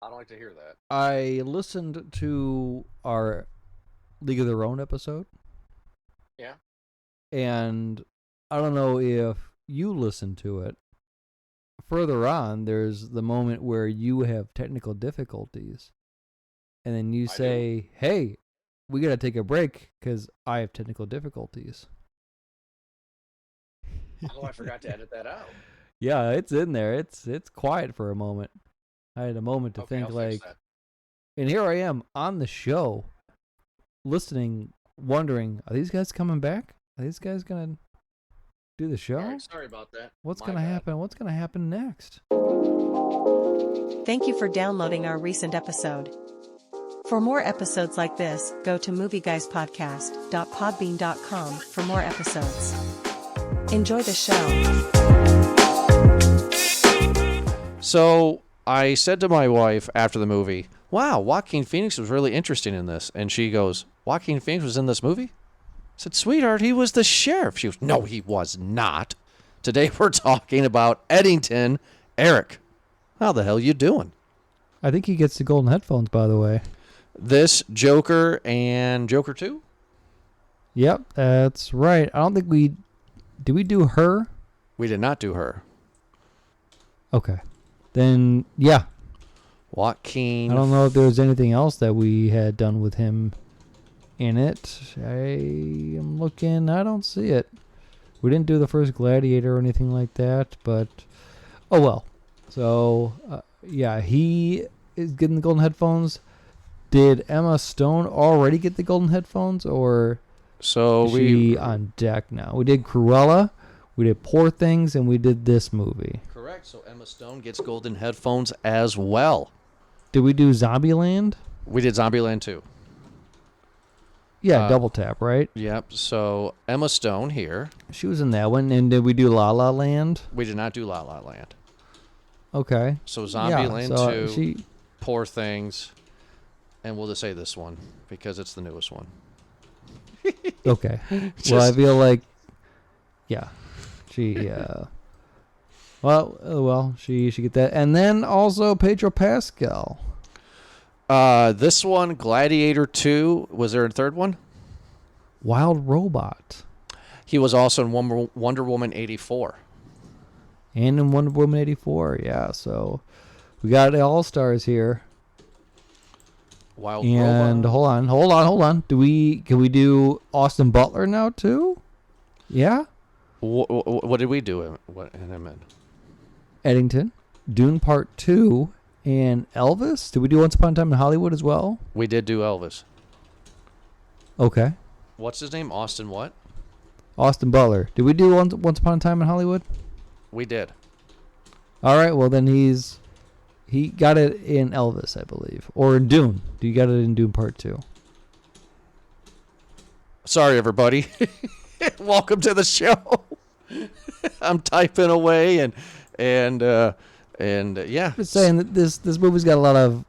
I don't like to hear that. I listened to our League of Their Own episode. Yeah. And I don't know if you listened to it. Further on, there's the moment where you have technical difficulties. And then you say, hey, we got to take a break because I have technical difficulties. Oh, I forgot to edit that out. Yeah, it's in there. It's quiet for a moment. I had a moment to think I'll like, fix that. and here I am on the show, listening, wondering, are these guys coming back? Are these guys gonna do the show? Right, sorry about that. What's gonna happen? What's gonna happen next? Thank you for downloading our recent episode. For more episodes like this, go to movieguyspodcast.podbean.com for more episodes. Enjoy the show. So I said to my wife after the movie, wow, Joaquin Phoenix was really interesting in this. And she goes, Joaquin Phoenix was in this movie? I said, sweetheart, he was the sheriff. She goes, no, he was not. Today we're talking about Eddington. Eric, how the hell you doing? I think he gets the golden headphones, by the way. This Joker and Joker 2? Yep, that's right. I don't think did we do her? We did not do her. Okay. Then, yeah. Joaquin. I don't know if there was anything else that we had done with him in it. I am looking. I don't see it. We didn't do the first Gladiator or anything like that, but oh well. So, yeah, he is getting the golden headphones. Did Emma Stone already get the golden headphones, or is she on deck now? We did Cruella, we did Poor Things, and we did this movie. Correct. So Emma Stone gets golden headphones as well. Did we do Zombieland? We did Zombieland 2. Yeah, double tap, right? Yep. So Emma Stone here. She was in that one. And did we do La La Land? We did not do La La Land. Okay. So Zombieland 2, she... Poor Things, and we'll just say this one because it's the newest one. Okay. Well, I feel like, yeah, she, she should get that. And then also Pedro Pascal. This one, Gladiator 2. Was there a third one? Wild Robot. He was also in Wonder Woman 84. And in Wonder Woman 84, yeah. So we got the All-Stars here. Wild and Robot. hold on. Can we do Austin Butler now too? Yeah. What did we do in him in? Eddington, Dune Part 2, and Elvis. Did we do Once Upon a Time in Hollywood as well? We did do Elvis. Okay. What's his name? Austin what? Austin Butler. Did we do Once Upon a Time in Hollywood? We did. All right. Well, then he got it in Elvis, I believe, or in Dune. Do you got it in Dune Part 2? Sorry, everybody. Welcome to the show. I'm typing away and yeah. Just saying that this movie's got a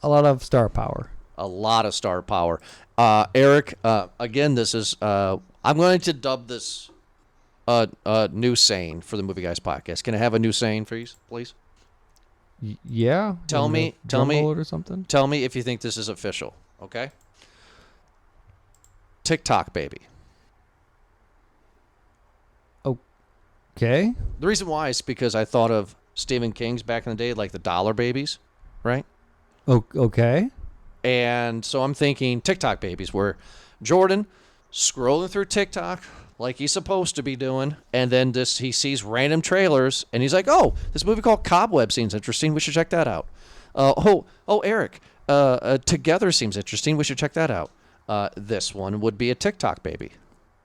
lot of star power. A lot of star power. Eric, again, this is I'm going to dub this new saying for the Movie Guys podcast. Can I have a new saying, please? Yeah. Tell me or something. Tell me if you think this is official. Okay. TikTok baby. Okay. The reason why is because I thought of Stephen King's back in the day, like the Dollar Babies, right? Okay. And so I'm thinking TikTok babies, where Jordan scrolling through TikTok like he's supposed to be doing, and then he sees random trailers, and he's like, "Oh, this movie called Cobweb seems interesting. We should check that out." Eric, Together seems interesting. We should check that out. This one would be a TikTok baby,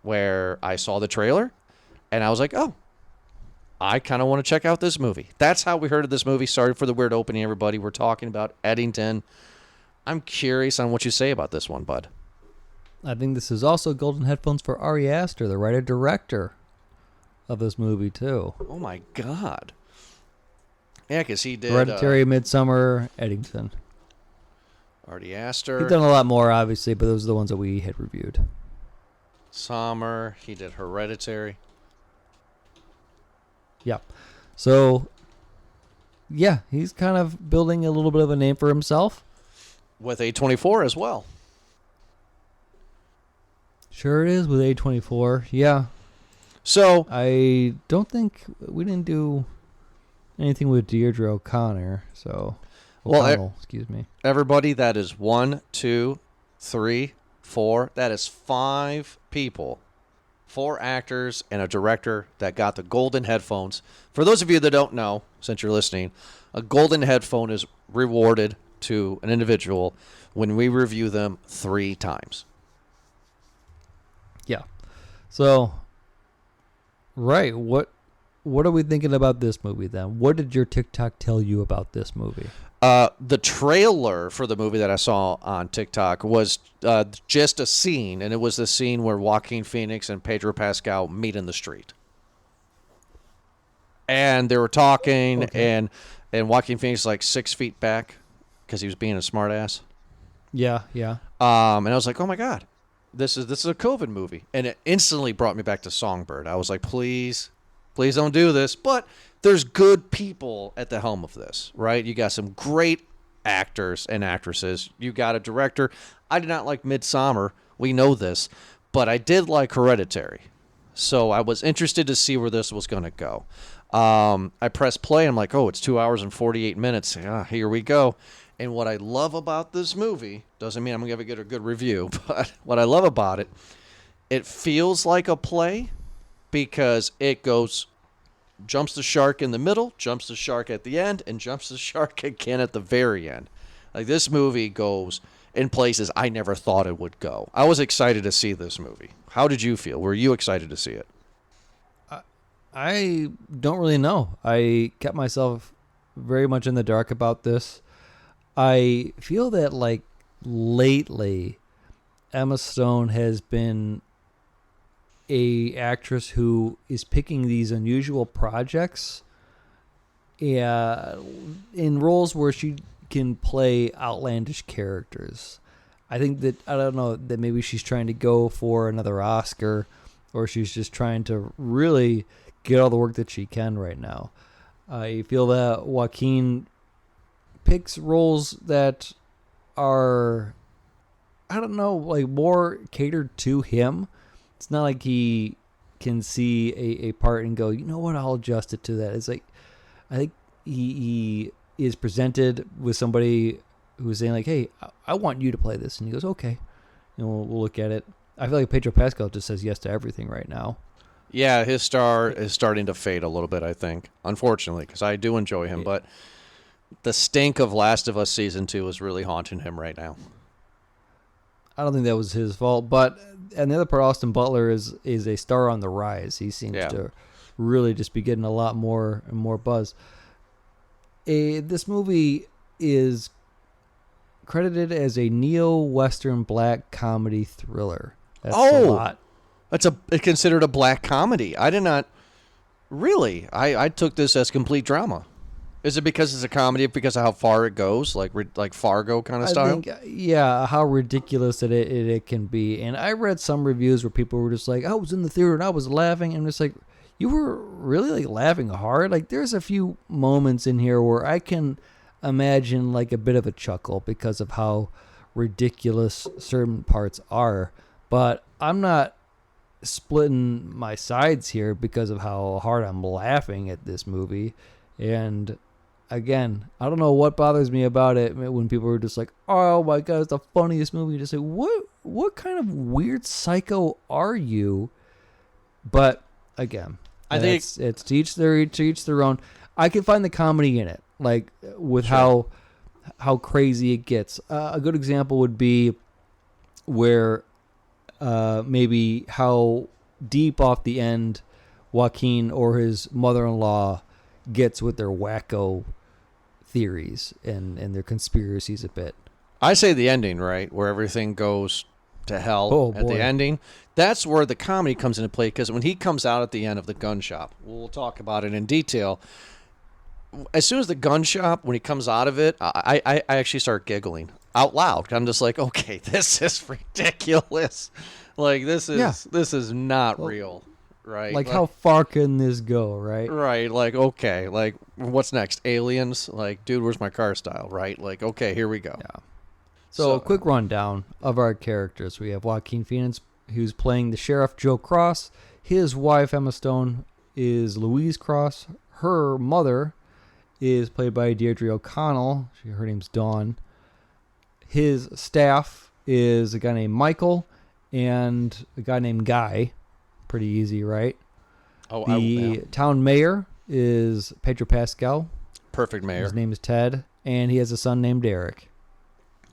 where I saw the trailer, and I was like, "Oh, I kind of want to check out this movie." That's how we heard of this movie. Sorry for the weird opening, everybody. We're talking about Eddington. I'm curious on what you say about this one, bud. I think this is also golden headphones for Ari Aster, the writer-director of this movie, too. Oh, my God. Yeah, because he did... Hereditary, Midsummer, Eddington. Ari Aster. He's done a lot more, obviously, but those are the ones that we had reviewed. Summer. He did Hereditary. Yep. So yeah, he's kind of building a little bit of a name for himself. With A24 as well. Sure it is with A24. Yeah. So I don't think we didn't do anything with Deirdre O'Connor. So, O'Connell, excuse me. Everybody, that is 1, 2, 3, 4. That is 5 people. 4 actors and a director that got the golden headphones. For those of you that don't know, since you're listening, a golden headphone is rewarded to an individual when we review them 3 times. Yeah. So, right, what are we thinking about this movie then? What did your TikTok tell you about this movie? The trailer for the movie that I saw on TikTok was just a scene, and it was the scene where Joaquin Phoenix and Pedro Pascal meet in the street. And they were talking, and Joaquin Phoenix is like 6 feet back because he was being a smartass. Yeah. And I was like, oh my God, this is a COVID movie. And it instantly brought me back to Songbird. I was like, please don't do this. But there's good people at the helm of this, right? You got some great actors and actresses. You got a director. I did not like Midsommar. We know this. But I did like Hereditary. So I was interested to see where this was going to go. I pressed play. I'm like, oh, it's 2 hours and 48 minutes. Here we go. And what I love about this movie, doesn't mean I'm going to get a good review, but what I love about it, it feels like a play because it jumps the shark in the middle, jumps the shark at the end, and jumps the shark again at the very end. Like, this movie goes in places I never thought it would go. I was excited to see this movie. How did you feel? Were you excited to see it? I don't really know. I kept myself very much in the dark about this. I feel that, like, lately, Emma Stone has been a actress who is picking these unusual projects in roles where she can play outlandish characters. I think that, I don't know, that maybe she's trying to go for another Oscar, or she's just trying to really get all the work that she can right now. I feel that Joaquin picks roles that are, I don't know, like more catered to him. It's not like he can see a part and go, you know what, I'll adjust it to that. It's like, I think he is presented with somebody who's saying like, hey, I want you to play this. And he goes, okay. And we'll look at it. I feel like Pedro Pascal just says yes to everything right now. Yeah, his star is starting to fade a little bit, I think, unfortunately, because I do enjoy him, but the stink of Last of Us Season 2 is really haunting him right now. I don't think that was his fault, but and the other part, Austin Butler is a star on the rise. He seems to really just be getting a lot more and more buzz. This movie is credited as a neo-Western black comedy thriller. That's a lot. It's considered a black comedy. I did not really. I took this as complete drama. Is it because it's a comedy? Because of how far it goes, like Fargo kind of style? I think, how ridiculous it can be. And I read some reviews where people were just like, I was in the theater and I was laughing. And it's like, you were really like laughing hard? Like, there's a few moments in here where I can imagine like a bit of a chuckle because of how ridiculous certain parts are. But I'm not splitting my sides here because of how hard I'm laughing at this movie. And again, I don't know what bothers me about it when people are just like, oh my God, it's the funniest movie. You just say, what kind of weird psycho are you? But again, I think it's to each their own. I can find the comedy in it, like with how crazy it gets. A good example would be where maybe how deep off the end Joaquin or his mother-in-law gets with their wacko theories and their conspiracies a bit. I say the ending, right, where everything goes to hell at the ending. That's where the comedy comes into play, because when he comes out at the end of the gun shop, we'll talk about it in detail. As soon as the gun shop, when he comes out of it, I actually start giggling out loud. I'm just like, okay, this is ridiculous. Like, this is not real. right? Like, how far can this go, right? Right, like, okay, like, what's next? Aliens? Like, dude, where's my car style, right? Like, okay, here we go. Yeah. So, a quick rundown of our characters. We have Joaquin Phoenix, who's playing the sheriff, Joe Cross. His wife, Emma Stone, is Louise Cross. Her mother is played by Deirdre O'Connell. Her name's Dawn. His staff is a guy named Michael and a guy named Guy. Pretty easy, right? Oh, the town mayor is Pedro Pascal. Perfect mayor. His name is Ted, and he has a son named Eric.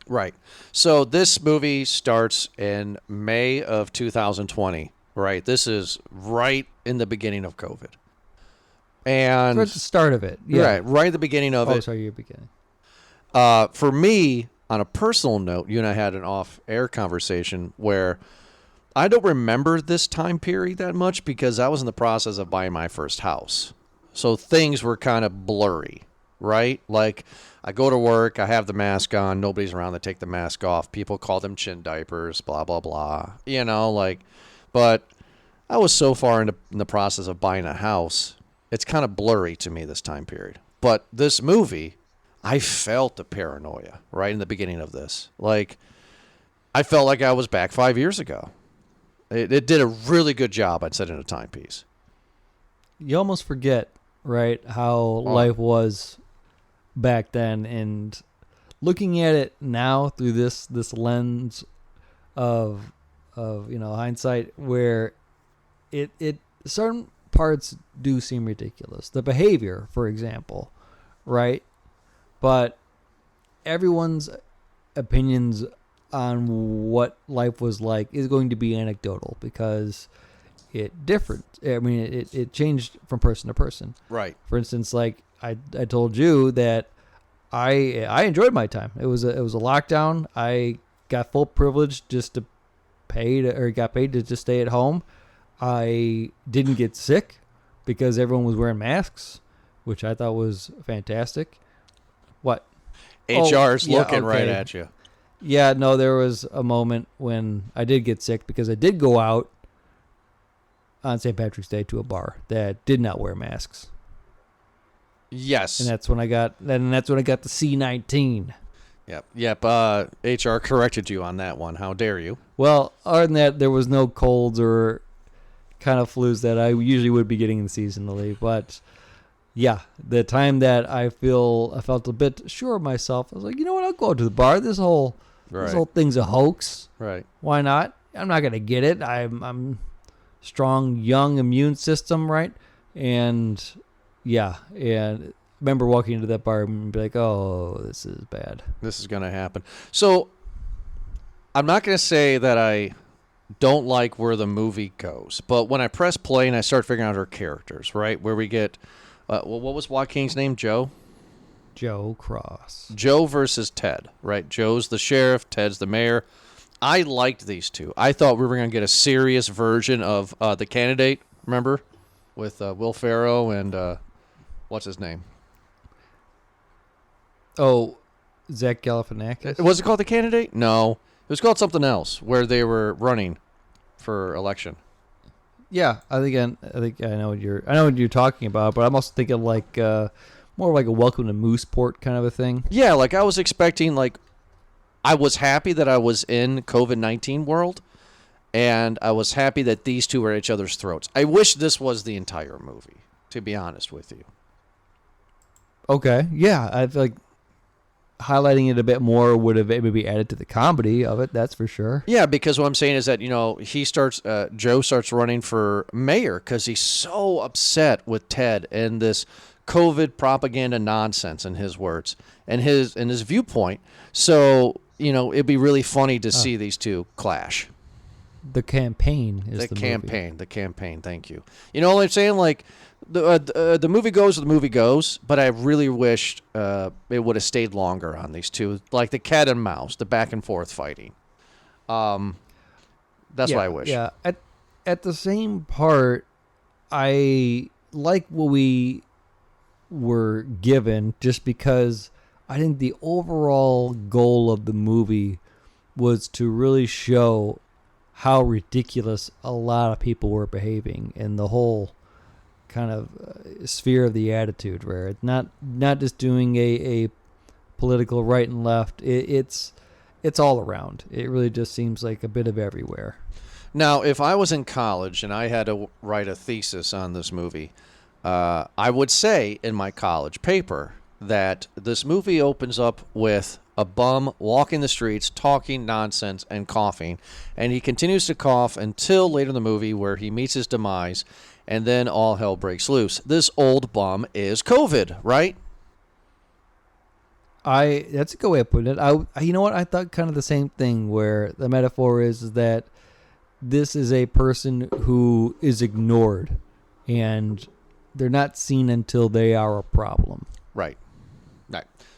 Right. So this movie starts in May of 2020, right? This is right in the beginning of COVID. And So it's the start of it. Yeah. right at the beginning of it. Oh, sorry, you're beginning. For me, on a personal note, you and I had an off-air conversation where I don't remember this time period that much because I was in the process of buying my first house. So things were kind of blurry, right? Like, I go to work, I have the mask on, nobody's around to take the mask off. People call them chin diapers, blah, blah, blah. You know, like, but I was so far in the process of buying a house, it's kind of blurry to me this time period. But this movie, I felt the paranoia right in the beginning of this. Like, I felt like I was back 5 years ago. It did a really good job at setting a timepiece. You almost forget, right, how life was back then, and looking at it now through this lens of hindsight, where it certain parts do seem ridiculous. The behavior, for example, right? But everyone's opinions on what life was like is going to be anecdotal because it differed. I mean, it changed from person to person. Right. For instance, like I told you that I enjoyed my time. It was a lockdown. I got full privilege just to got paid to just stay at home. I didn't get sick because everyone was wearing masks, which I thought was fantastic. What? HR's looking right at you. Yeah, no, there was a moment when I did get sick because I did go out on St. Patrick's Day to a bar that did not wear masks. Yes. And that's when I got the C-19. Yep. HR corrected you on that one. How dare you? Well, other than that, there was no colds or kind of flus that I usually would be getting seasonally. But yeah, the time that I felt a bit sure of myself, I was like, you know what? I'll go to the bar. This whole thing's a hoax. Right. Why not? I'm not gonna get it. I'm strong, young immune system, right? And yeah, and I remember walking into that bar and be like, oh, this is bad. This is gonna happen. So I'm not gonna say that I don't like where the movie goes, but when I press play and I start figuring out her characters, right, where we get, what was Joaquin's name? Joe Cross. Joe versus Ted, right? Joe's the sheriff, Ted's the mayor. I liked these two. I thought we were going to get a serious version of The Candidate, remember? With Will Ferrell and, what's his name? Oh, Zach Galifianakis? Was it called The Candidate? No. It was called something else, where they were running for election. Yeah, I think I know what you're talking about, but I'm also thinking like more like a Welcome to Mooseport kind of a thing. Yeah, like I was expecting, like, I was happy that I was in COVID-19 world, and I was happy that these two were at each other's throats. I wish this was the entire movie, to be honest with you. Okay, yeah, I feel like highlighting it a bit more would have maybe added to the comedy of it, that's for sure. Yeah, because what I'm saying is that, Joe starts running for mayor because he's so upset with Ted and this COVID propaganda nonsense, in his words, and his viewpoint. So, it'd be really funny to see these two clash. The campaign is the campaign. movie. The campaign, thank you. You know what I'm saying? Like, the movie goes where the movie goes, but I really wished it would have stayed longer on these two, like the cat and mouse, the back and forth fighting. That's what I wish. Yeah. At the same part, I like what we were given, just because I think the overall goal of the movie was to really show how ridiculous a lot of people were behaving in the whole kind of sphere of the attitude, where it's not just doing a political right and left. It's all around. It really just seems like a bit of everywhere. Now, if I was in college and I had to write a thesis on this movie, I would say in my college paper that this movie opens up with a bum walking the streets, talking nonsense and coughing, and he continues to cough until later in the movie where he meets his demise, and then all hell breaks loose. This old bum is COVID, right? That's a good way of putting it. You know what? I thought kind of the same thing, where the metaphor is that this is a person who is ignored, and they're not seen until they are a problem. Right.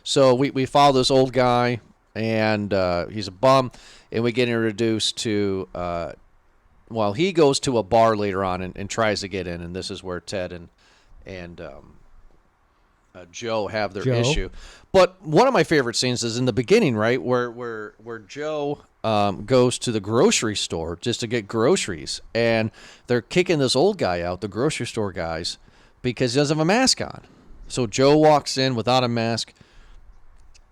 So we follow this old guy, and he's a bum, and we get introduced to, he goes to a bar later on and tries to get in, and this is where Ted and Joe have their issue. But one of my favorite scenes is in the beginning, right, where Joe goes to the grocery store just to get groceries, and they're kicking this old guy out, the grocery store guys, because he doesn't have a mask on. So Joe walks in without a mask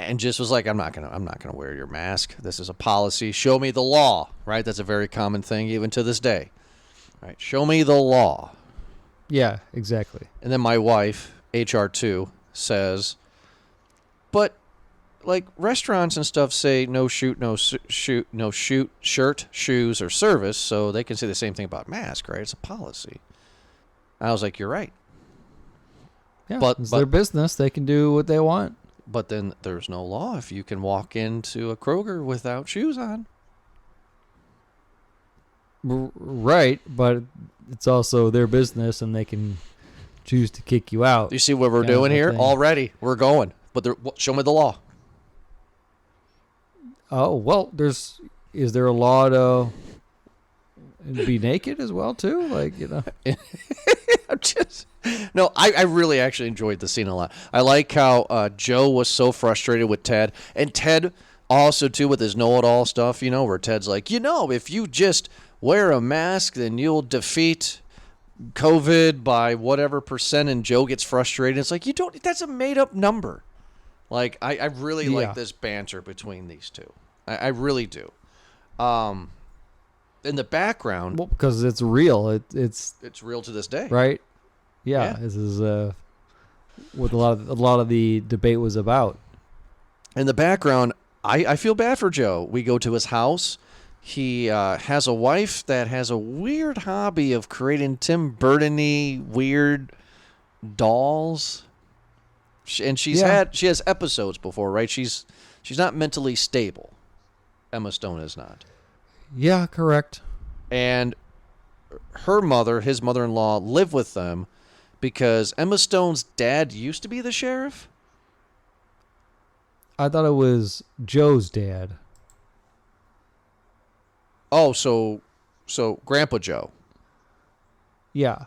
and just was like, I'm not gonna wear your mask. This is a policy. Show me the law, right? That's a very common thing even to this day. Right? Show me the law. Yeah, exactly. And then my wife, HR2, says, but like restaurants and stuff say no shirt, shoes, or service, so they can say the same thing about mask, right? It's a policy. I was like, you're right. Yeah, it's their business. They can do what they want. But then there's no law if you can walk into a Kroger without shoes on. Right, but it's also their business, and they can choose to kick you out. You see what we're doing here? Already, we're going. But show me the law. Oh, well, is there a law to be naked as well, too? Like, you know. I really actually enjoyed the scene a lot. I like how Joe was so frustrated with Ted, and Ted also too with his know-it-all stuff, where Ted's like, if you just wear a mask, then you'll defeat COVID by whatever percent, and Joe gets frustrated. It's like, that's a made-up number. Like, I really like this banter between these two. I really do. In the background, well, because it's real. It's real to this day, right? Yeah. This is what a lot of the debate was about. In the background, I feel bad for Joe. We go to his house. He has a wife that has a weird hobby of creating Tim Burton-y weird dolls, and she has episodes before, right? She's not mentally stable. Emma Stone is not. Yeah, correct. And his mother-in-law, live with them because Emma Stone's dad used to be the sheriff. I thought it was Joe's dad. Oh, so Grandpa Joe. Yeah.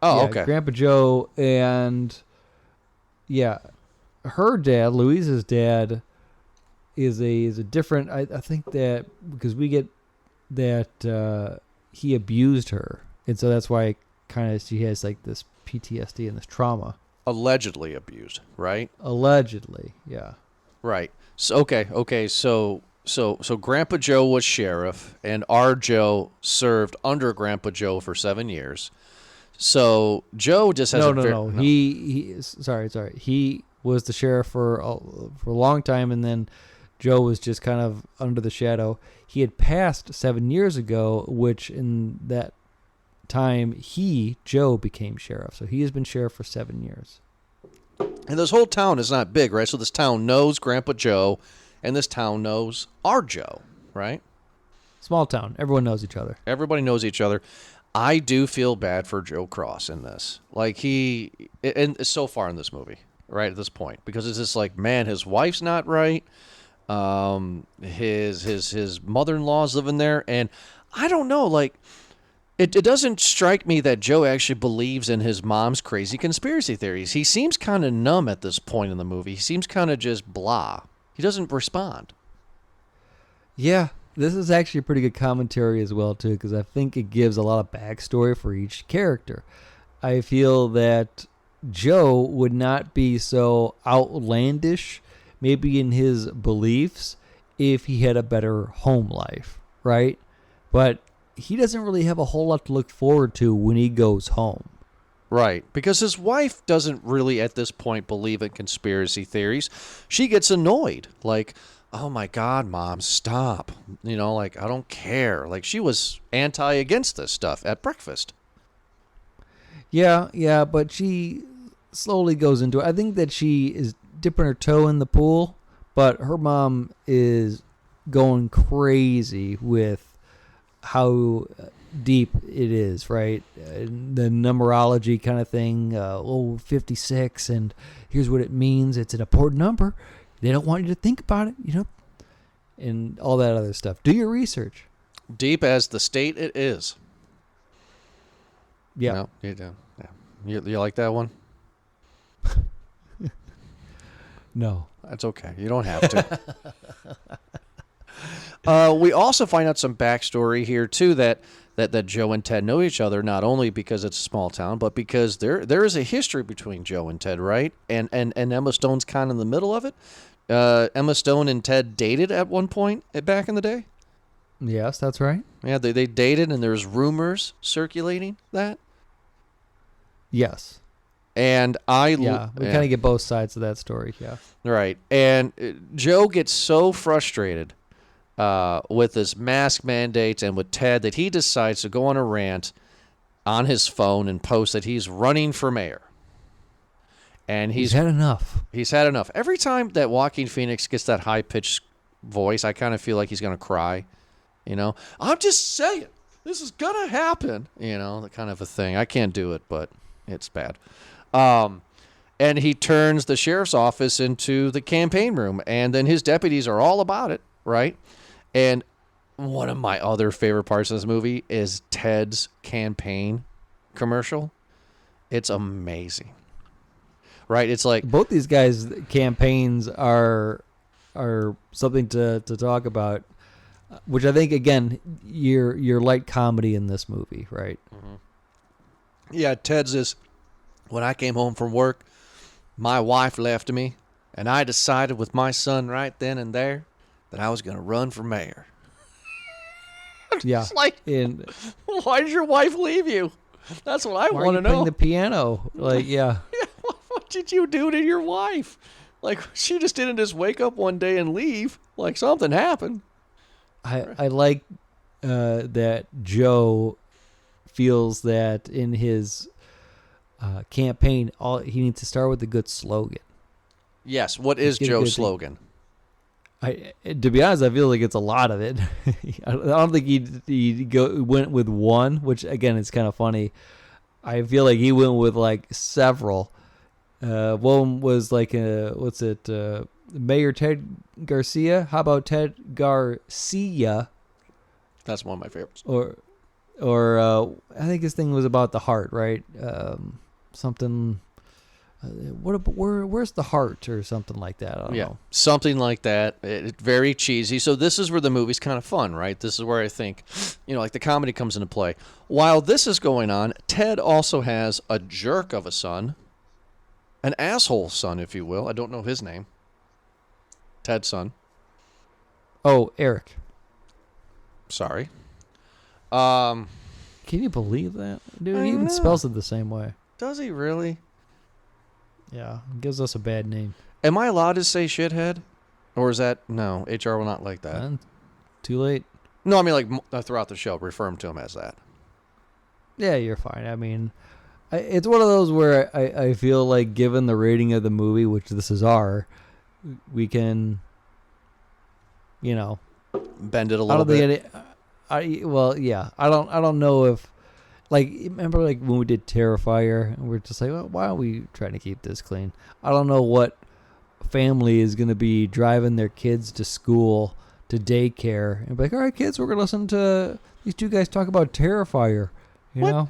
Oh, yeah, okay. Grandpa Joe and her dad, Louise's dad, is a different. I think that because we get that he abused her, and so that's why she has like this PTSD and this trauma. Allegedly abused, right? Allegedly, yeah. Right. So okay. So Grandpa Joe was sheriff, and our Joe served under Grandpa Joe for 7 years. So Joe just has no. He sorry. He was the sheriff for a long time, and then Joe was just kind of under the shadow. He had passed 7 years ago, which in that time Joe became sheriff. So he has been sheriff for 7 years. And this whole town is not big, right? So this town knows Grandpa Joe, and this town knows our Joe, right? Small town. Everyone knows each other. Everybody knows each other. I do feel bad for Joe Cross in this. Like and so far in this movie, right at this point, because it's just like, man, his wife's not right. His mother-in-law's living there, and I don't know, like, it doesn't strike me that Joe actually believes in his mom's crazy conspiracy theories. He seems kind of numb at this point in the movie. He seems kind of just blah. He doesn't respond. Yeah, this is actually a pretty good commentary as well, too, because I think it gives a lot of backstory for each character. I feel that Joe would not be so outlandish, maybe in his beliefs, if he had a better home life, right? But he doesn't really have a whole lot to look forward to when he goes home. Right, because his wife doesn't really at this point believe in conspiracy theories. She gets annoyed, like, oh my God, Mom, stop. You know, like, I don't care. Like, she was against this stuff at breakfast. Yeah, but she slowly goes into it. I think that she is dipping her toe in the pool, but her mom is going crazy with how deep it is, right? The numerology kind of thing. 56, and here's what it means. It's an important number. They don't want you to think about it, and all that other stuff. Do your research. Deep as the state it is. Yeah. No, you do. Yeah. You like that one? No. That's okay. You don't have to. We also find out some backstory here, too, that Joe and Ted know each other, not only because it's a small town, but because there is a history between Joe and Ted, right? And Emma Stone's kind of in the middle of it. Emma Stone and Ted dated at one point back in the day. Yes, that's right. Yeah, they dated, and there's rumors circulating that. Yes. And we kind of get both sides of that story, yeah. Right. And Joe gets so frustrated with this mask mandates and with Ted that he decides to go on a rant on his phone and post that he's running for mayor. And he's had enough. He's had enough. Every time that Joaquin Phoenix gets that high-pitched voice, I kind of feel like he's going to cry. I'm just saying, this is going to happen. That kind of a thing. I can't do it, but it's bad. And he turns the sheriff's office into the campaign room, and then his deputies are all about it, right? And one of my other favorite parts of this movie is Ted's campaign commercial. It's amazing. Right? It's like both these guys' campaigns are something to talk about, which I think, again, your light comedy in this movie, right? Mm-hmm. Yeah, Ted's is, when I came home from work, my wife left me, and I decided with my son right then and there that I was going to run for mayor. Yeah. Why did your wife leave you? That's what I want to know. Playing the piano, yeah. What did you do to your wife? Like, she just didn't just wake up one day and leave. Like, something happened. I like that Joe feels that in his campaign, he needs to start with a good slogan. Yes. What is Joe's slogan? To be honest, I feel like it's a lot of it. I don't think he went with one, which again is kind of funny. I feel like he went with like several. One was like Mayor Ted Garcia. How about Ted Garcia? That's one of my favorites. Or I think his thing was about the heart, right? Something. Where's the heart or something like that? I don't know. Something like that. It's very cheesy. So this is where the movie's kind of fun, right? This is where I think, like the comedy comes into play. While this is going on, Ted also has a jerk of a son, an asshole son, if you will. I don't know his name. Ted's son. Oh, Eric. Sorry. Can you believe that? Dude, he even spells it the same way. Does he really? Yeah, gives us a bad name. Am I allowed to say shithead? Or is that... No, HR will not like that. Too late. No, I mean like throughout the show, refer to him as that. Yeah, you're fine. I mean, it's one of those where I feel like given the rating of the movie, which this is R, we can, bend it a little bit. I don't know if... Like, remember like when we did Terrifier, and we're just like, well, why are we trying to keep this clean? I don't know what family is going to be driving their kids to school, to daycare, and be like, all right, kids, we're going to listen to these two guys talk about Terrifier. Well,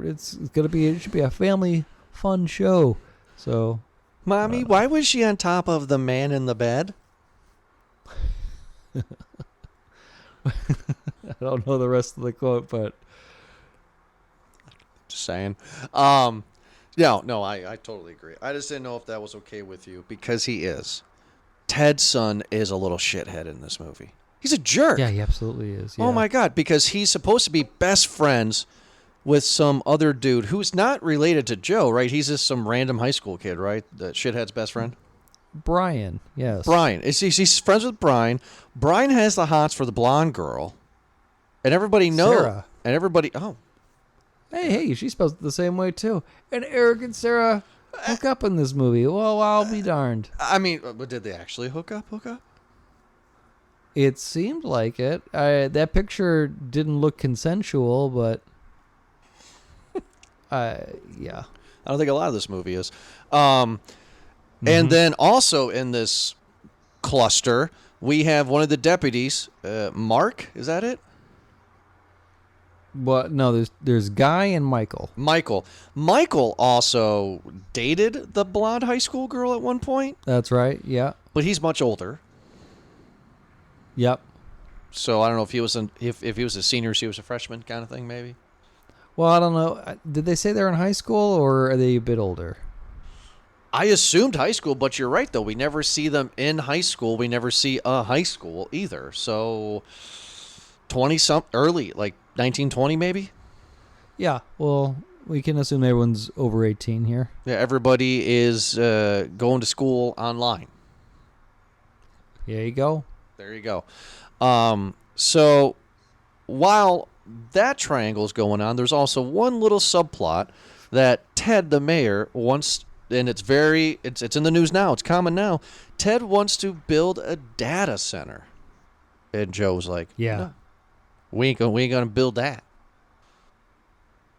it should be a family fun show. So, Mommy, why was she on top of the man in the bed? I don't know the rest of the quote, but Just saying. No, I totally agree. I just didn't know if that was okay with you because he is. Ted's son is a little shithead in this movie. He's a jerk. yeah, he absolutely is. Yeah. Oh my God, because he's supposed to be best friends with some other dude who's not related to Joe, right? He's just some random high school kid, right? The shithead's best friend. Brian, yes. Brian. He's friends with Brian. Brian has the hots for the blonde girl. And everybody knows. Sarah. And everybody, oh. Hey, she spells it the same way too. And Eric and Sarah hook up in this movie. Well, I'll be darned. I mean, but did they actually hook up? It seemed like it. That picture didn't look consensual, but yeah. I don't think a lot of this movie is. And then also in this cluster, we have one of the deputies, Mark. Is that it? But no, there's Guy and Michael. Michael also dated the blonde high school girl at one point, That's right. Yeah. but he's much older. Yep. So I don't know if he was if he was a senior, she was a freshman kind of thing, maybe. Well, I don't know. Did they say they're in high school or are they a bit older? I assumed high school, but you're right though. We never see them in high school. We never see a high school either. So 20-something, early, like 1920 maybe. Yeah. Well, we can assume everyone's over 18 here. Yeah, everybody is going to school online. There you go. There you go. So while that triangle is going on, there's also one little subplot that Ted, the mayor, wants, and it's in the news now. It's common now. Ted wants to build a data center, and Joe's like, Yeah. "No, we ain't gonna build that."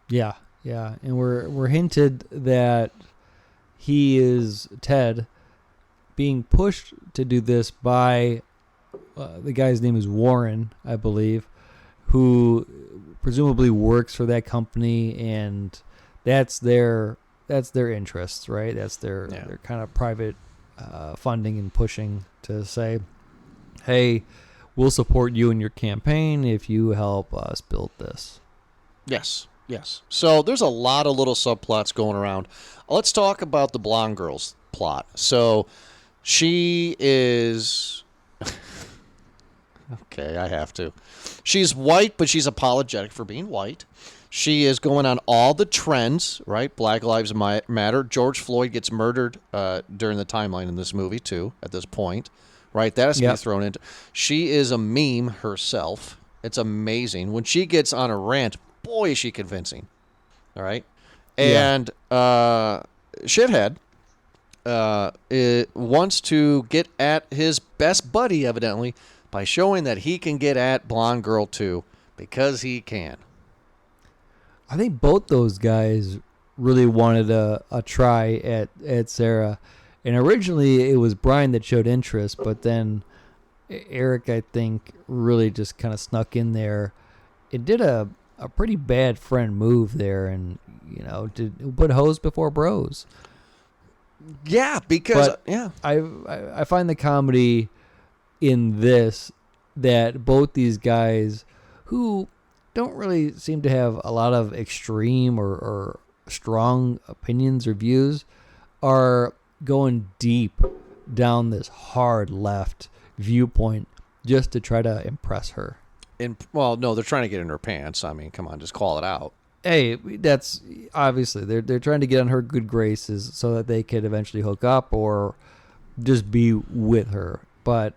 Yeah. Yeah. And we're hinted that he is Ted being pushed to do this by the guy's name is Warren, I believe, who presumably works for that company, and that's their interests, right? That's their kind of private funding and pushing to say, hey, we'll support you in your campaign if you help us build this. Yes. So there's a lot of little subplots going around. Let's talk about the blonde girl's plot. So she is... Okay, I have to. She's white, but she's apologetic for being white. She is going on all the trends, right? Black Lives Matter. George Floyd gets murdered during the timeline in this movie, too, at this point, right? That has to be thrown into. She is a meme herself. It's amazing. When she gets on a rant, boy, is she convincing. All right? And shithead wants to get at his best buddy, evidently, by showing that he can get at blonde girl too, because he can. I think both those guys really wanted a try at Sarah. And originally it was Brian that showed interest, but then Eric, I think, really just kind of snuck in there. It did a pretty bad friend move there, and, did put hoes before bros. Yeah, because, I find the comedy in this that both these guys who don't really seem to have a lot of extreme or strong opinions or views are going deep down this hard left viewpoint just to try to impress her. Well, no, they're trying to get in her pants. I mean, come on, just call it out. Hey, that's obviously they're trying to get on her good graces so that they could eventually hook up or just be with her. But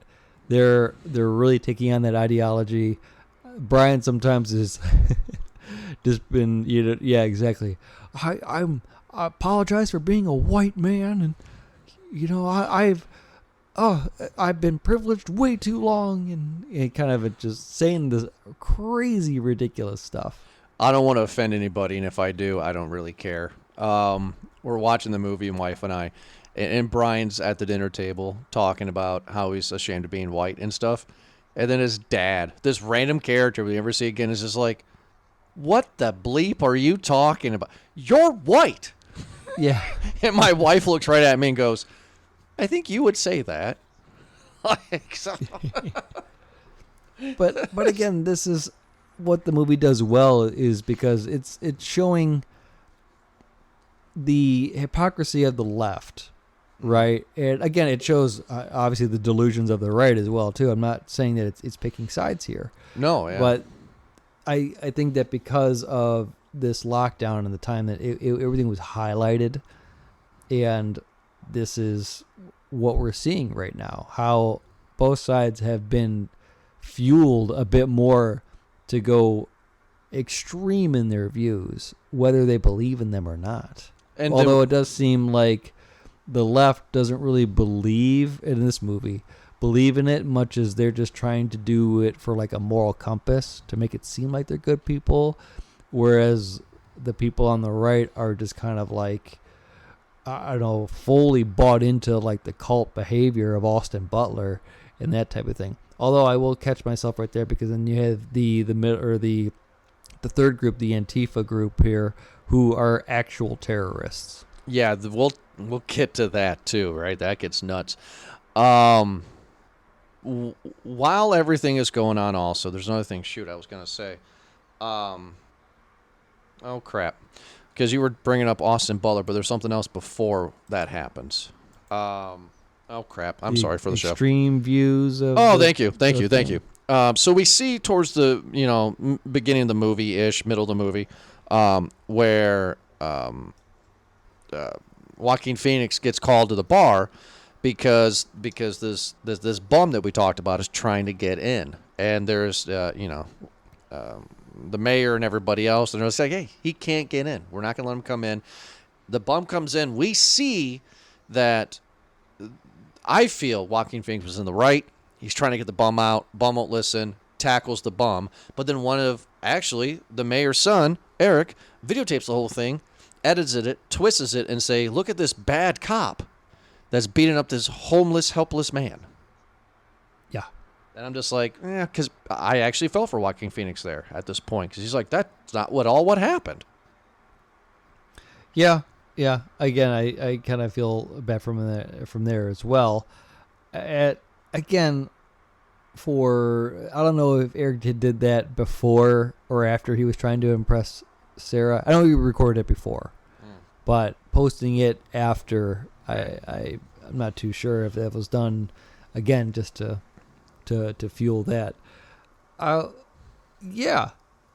they're really taking on that ideology. Brian sometimes is just been, yeah, exactly. I apologize for being a white man, and I've been privileged way too long, and kind of just saying this crazy, ridiculous stuff. I don't want to offend anybody, and if I do, I don't really care. We're watching the movie, my wife and I, and Brian's at the dinner table talking about how he's ashamed of being white and stuff. And then his dad, this random character we never see again, is just like, what the bleep are you talking about? You're white. Yeah. And my wife looks right at me and goes, I think you would say that. But again, this is what the movie does well, is because it's showing the hypocrisy of the left, right? And again, it shows obviously the delusions of the right as well too. I'm not saying that it's picking sides here. No, yeah. But I think that because of this lockdown and the time that everything was highlighted, and this is what we're seeing right now, how both sides have been fueled a bit more to go extreme in their views, whether they believe in them or not. And although it does seem like the left doesn't really believe in this movie, believe in it much as they're just trying to do it for like a moral compass to make it seem like they're good people, whereas the people on the right are just kind of like, I don't know, fully bought into like the cult behavior of Austin Butler and that type of thing. Although I will catch myself right there, because then you have the third group, the Antifa group here, who are actual terrorists. Yeah, we'll get to that too, right? That gets nuts. While everything is going on, also, there's another thing. Shoot, I was gonna say. Oh crap, because you were bringing up Austin Butler, but there's something else before that happens. Oh crap, I'm sorry for the show. Extreme views of. Oh, thank you. So we see towards the beginning of the movie-ish, middle of the movie, where Joaquin Phoenix gets called to the bar because this bum that we talked about is trying to get in, and there's the mayor and everybody else, and they're just like, hey, he can't get in. We're not gonna let him come in. The bum comes in. We see that. I feel Joaquin Phoenix was in the right. He's trying to get the bum out. Bum won't listen. Tackles the bum. But then the mayor's son, Eric, videotapes the whole thing, edits it, twists it, and say, look at this bad cop that's beating up this homeless, helpless man. Yeah. And I'm just like, because I actually fell for Joaquin Phoenix there at this point, because he's like, that's not what happened. Yeah. Yeah, again, I kind of feel bad from there as well. I don't know if Eric did that before or after he was trying to impress Sarah. I know he recorded it before, but posting it after, I'm not too sure if that was done again just to fuel that. Yeah,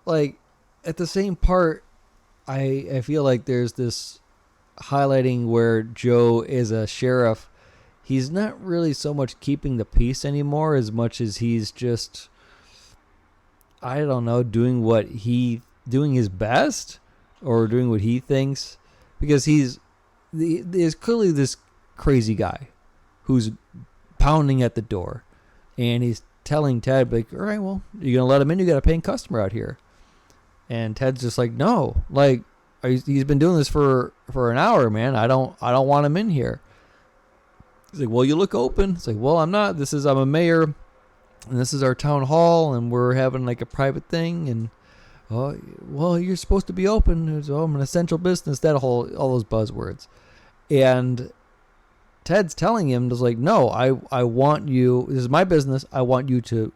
like at the same part, I feel like there's this highlighting where Joe is a sheriff. He's not really so much keeping the peace anymore as much as he's just, I don't know, doing his best or doing what he thinks, because there's clearly this crazy guy who's pounding at the door, and he's telling Ted, like, all right, well, you're gonna let him in, you got a paying customer out here. And Ted's just like, no, like, he's been doing this for an hour, man. I don't want him in here. He's like, well, you look open. It's like, well, I'm not. I'm a mayor, and this is our town hall, and we're having like a private thing. And well, you're supposed to be open. I'm an essential business. All those buzzwords. And Ted's telling him, just like, no, I want you. This is my business. I want you to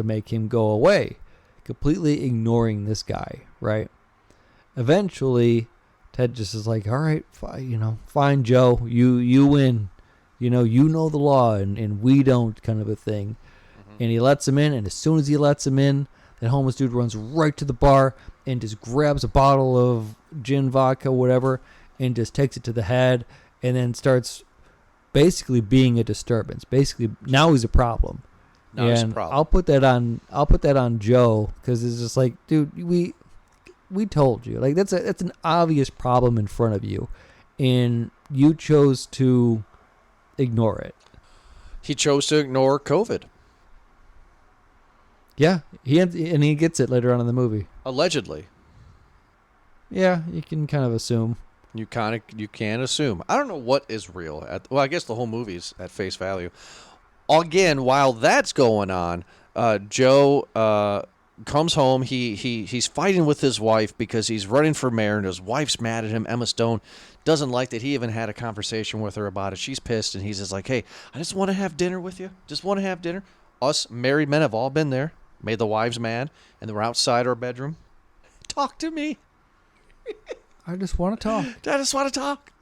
make him go away. Completely ignoring this guy, right? Eventually, Ted just is like, all right, fine, Joe, you win. You know the law, and we don't, kind of a thing. Mm-hmm. And he lets him in, and as soon as he lets him in, that homeless dude runs right to the bar and just grabs a bottle of gin, vodka, whatever, and just takes it to the head, and then starts basically being a disturbance. Basically, now he's a problem. Now he's a problem. I'll put that on Joe, because it's just like, dude, we told you, like, that's an obvious problem in front of you, and you chose to ignore it. He chose to ignore COVID. Yeah, he gets it later on in the movie. Allegedly. Yeah, you can kind of assume. You can assume. I don't know what is real. I guess the whole movie's at face value. Again, while that's going on, Joe comes home. He's fighting with his wife because he's running for mayor, and his wife's mad at him. Emma Stone doesn't like that he even had a conversation with her about it. She's pissed, and he's just like, hey, I just want to have dinner with you. Just want to have dinner. us married men have all been there, made the wives mad, and then we're outside our bedroom. Talk to me. I just want to talk. I just want to talk.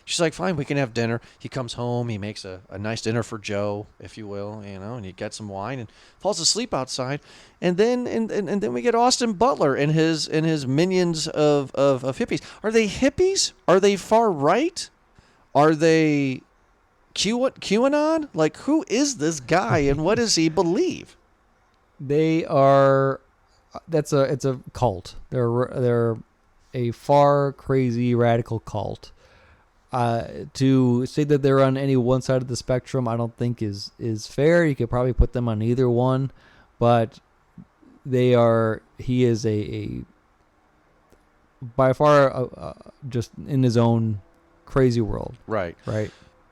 She's like, fine, we can have dinner. He comes home. He makes a nice dinner for Joe, if you will, and he gets some wine and falls asleep outside. And then and then we get Austin Butler and his minions of hippies. Are they hippies? Are they far right? Are they QAnon? Like, who is this guy and what does he believe? They are. It's a cult. They're a far crazy radical cult. To say that they're on any one side of the spectrum, I don't think is fair. You could probably put them on either one, but they are. He is a by far just in his own crazy world. Right. Right.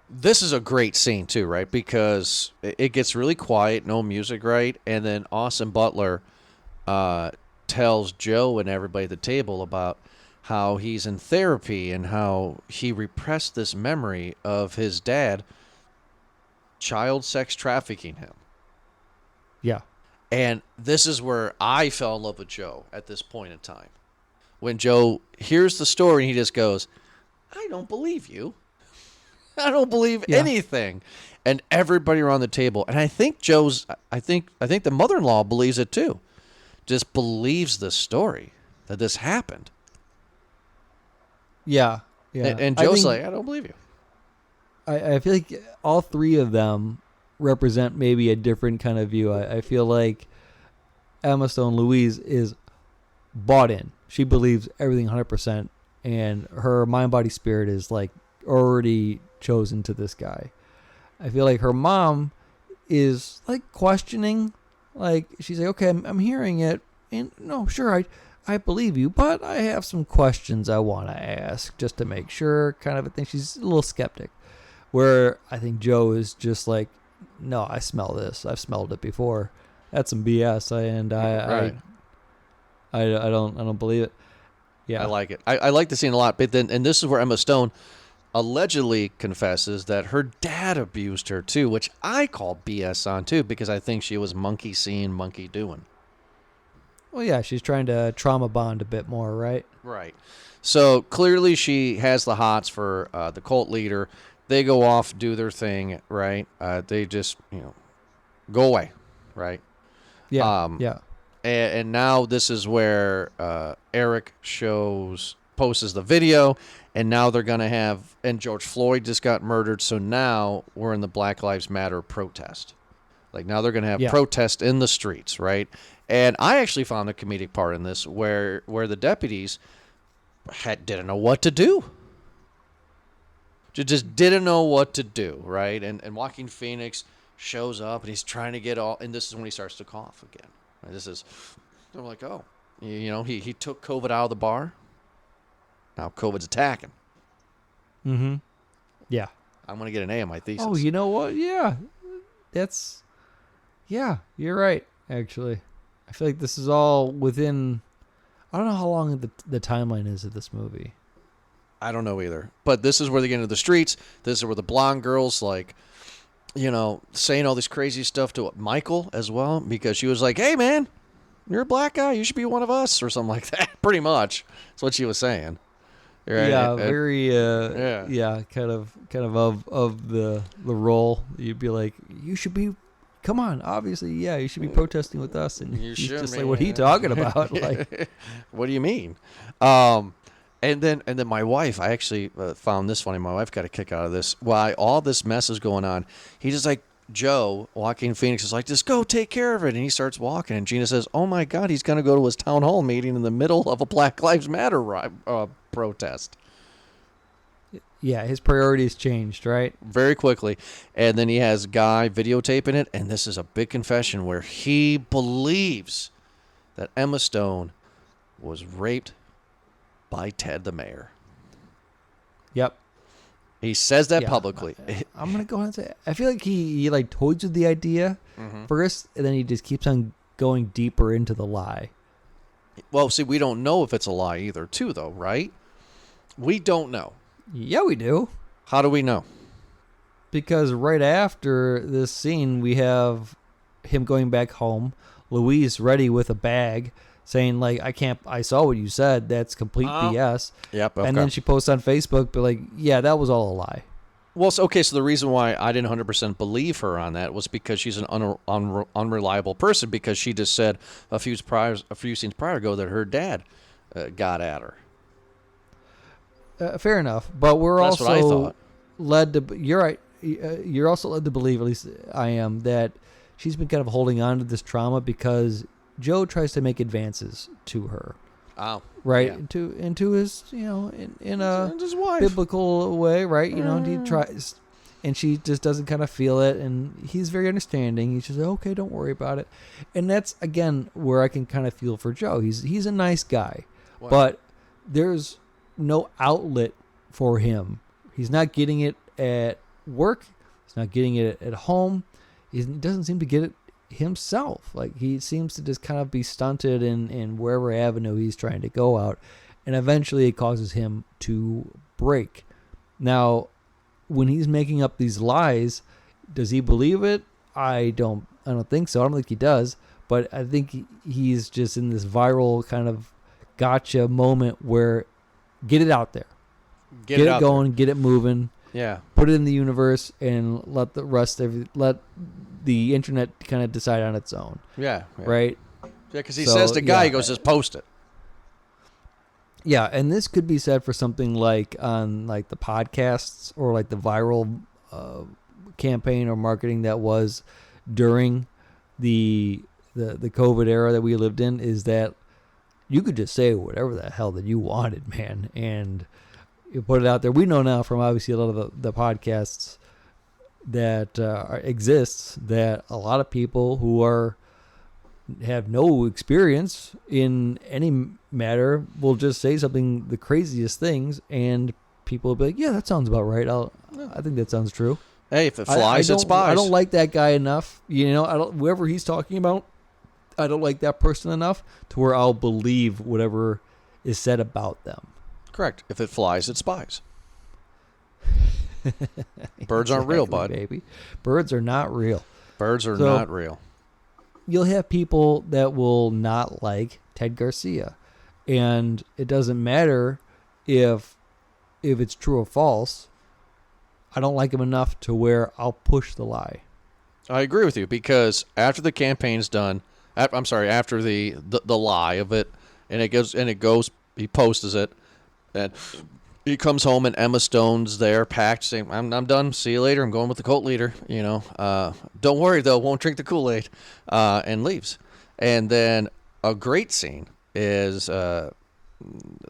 This is a great scene too, right? Because it gets really quiet, no music, right? And then Austin Butler tells Joe and everybody at the table about how he's in therapy and how he repressed this memory of his dad child sex trafficking him. Yeah. And this is where I fell in love with Joe at this point in time. When Joe hears the story, he just goes, I don't believe you. I don't believe anything. And everybody around the table, and I think I think the mother-in-law believes it too. Just believes the story that this happened. Yeah. Yeah. And Joe's like, I don't believe you. I feel like all three of them represent maybe a different kind of view. I feel like Emma Stone Louise is bought in. She believes everything 100%, and her mind, body, spirit is like already chosen to this guy. I feel like her mom is like questioning, like she's like, okay, I'm hearing it, and no, sure, I believe you, but I have some questions I want to ask just to make sure, kind of a thing. She's a little skeptic. Where I think Joe is just like, no, I smell this. I've smelled it before. That's some BS, I don't believe it. Yeah, I like it. I like the scene a lot. But then, and this is where Emma Stone allegedly confesses that her dad abused her too, which I call BS on too, because I think she was monkey seeing, monkey doing. Well, yeah, she's trying to trauma bond a bit more, right? Right. So clearly she has the hots for the cult leader. They go off, do their thing, right? They just, go away, right? Yeah, yeah. And now this is where Eric posts the video, and now they're going to have, and George Floyd just got murdered, so now we're in the Black Lives Matter protest. Like, now they're going to have protest in the streets, right? And I actually found a comedic part in this where the deputies didn't know what to do. Just didn't know what to do, right? And Joaquin Phoenix shows up, and he's trying to get all, and this is when he starts to cough again. Right? I'm like, oh, he took COVID out of the bar. Now COVID's attacking. Mm-hmm. Yeah. I'm going to get an A on my thesis. Oh, you know what? Yeah. You're right, actually. I feel like this is all within, I don't know how long the timeline is of this movie. I don't know either. But this is where they get into the streets. This is where the blonde girl's like, saying all this crazy stuff to Michael as well, because she was like, hey, man, you're a black guy. You should be one of us, or something like that. Pretty much. That's what she was saying. Right? Yeah, very, kind of the role. You'd be like, you should be, come on, obviously, you should be protesting with us. And he's just like, what are you talking about? Like, what do you mean? And then my wife, I actually found this funny. My wife got a kick out of this. While all this mess is going on, he's just like, Joe, Joaquin Phoenix is like, just go take care of it. And he starts walking. And Gina says, oh, my God, he's going to go to his town hall meeting in the middle of a Black Lives Matter protest. Yeah, his priorities changed, right? Very quickly. And then he has Guy videotaping it. And this is a big confession where he believes that Emma Stone was raped by Ted the mayor. Yep. He says that publicly. I'm going to go ahead and say, I feel like he like toys with the idea first, and then he just keeps on going deeper into the lie. Well, see, we don't know if it's a lie either, too, though, right? We don't know. Yeah, we do. How do we know? Because right after this scene, we have him going back home, Louise ready with a bag saying like, I saw what you said. That's complete BS. Yep. Okay. And then she posts on Facebook, but like, yeah, that was all a lie. Well, so the reason why I didn't 100% believe her on that was because she's an unreliable person, because she just said a few scenes prior ago that her dad got at her. Fair enough, but That's what I thought. led to. You're right. You're also led to believe, at least I am, that she's been kind of holding on to this trauma because Joe tries to make advances to her. Oh, right, yeah. into his, in a his wife. biblical way, right? He tries, and she just doesn't kind of feel it, and he's very understanding. He's just okay, don't worry about it, and that's again where I can kind of feel for Joe. He's a nice guy, but there's no outlet for him. He's not getting it at work. He's not getting it at home. He doesn't seem to get it himself. Like, he seems to just kind of be stunted in wherever avenue he's trying to go out, and eventually it causes him to break. Now, when he's making up these lies, does he believe it? I don't think so. I don't think he does, but I think he's just in this viral kind of gotcha moment where get it out there, get it going, get it moving. Yeah. Put it in the universe and let let the internet kind of decide on its own. Yeah. Right? Yeah, because he says to guy, he goes, just post it. Yeah, and this could be said for something like on like the podcasts or like the viral campaign or marketing that was during the COVID era that we lived in, is that you could just say whatever the hell that you wanted, man, and you put it out there. We know now from obviously a lot of the podcasts that exists that a lot of people who have no experience in any matter will just say something, the craziest things, and people will be like, yeah, that sounds about right. I think that sounds true. Hey, if it flies, it spies. I don't like that guy enough. Whoever he's talking about, I don't like that person enough to where I'll believe whatever is said about them. Correct. If it flies, it spies. Birds aren't real, bud. Baby. Birds are not real. Birds are not real. You'll have people that will not like Ted Garcia, and it doesn't matter if it's true or false. I don't like him enough to where I'll push the lie. I agree with you, because after the campaign's done, after the lie of it, and it goes, he posts it, and he comes home and Emma Stone's there, packed, saying, "I'm done. See you later. I'm going with the cult leader. Don't worry though, won't drink the Kool-Aid," and leaves. And then a great scene is the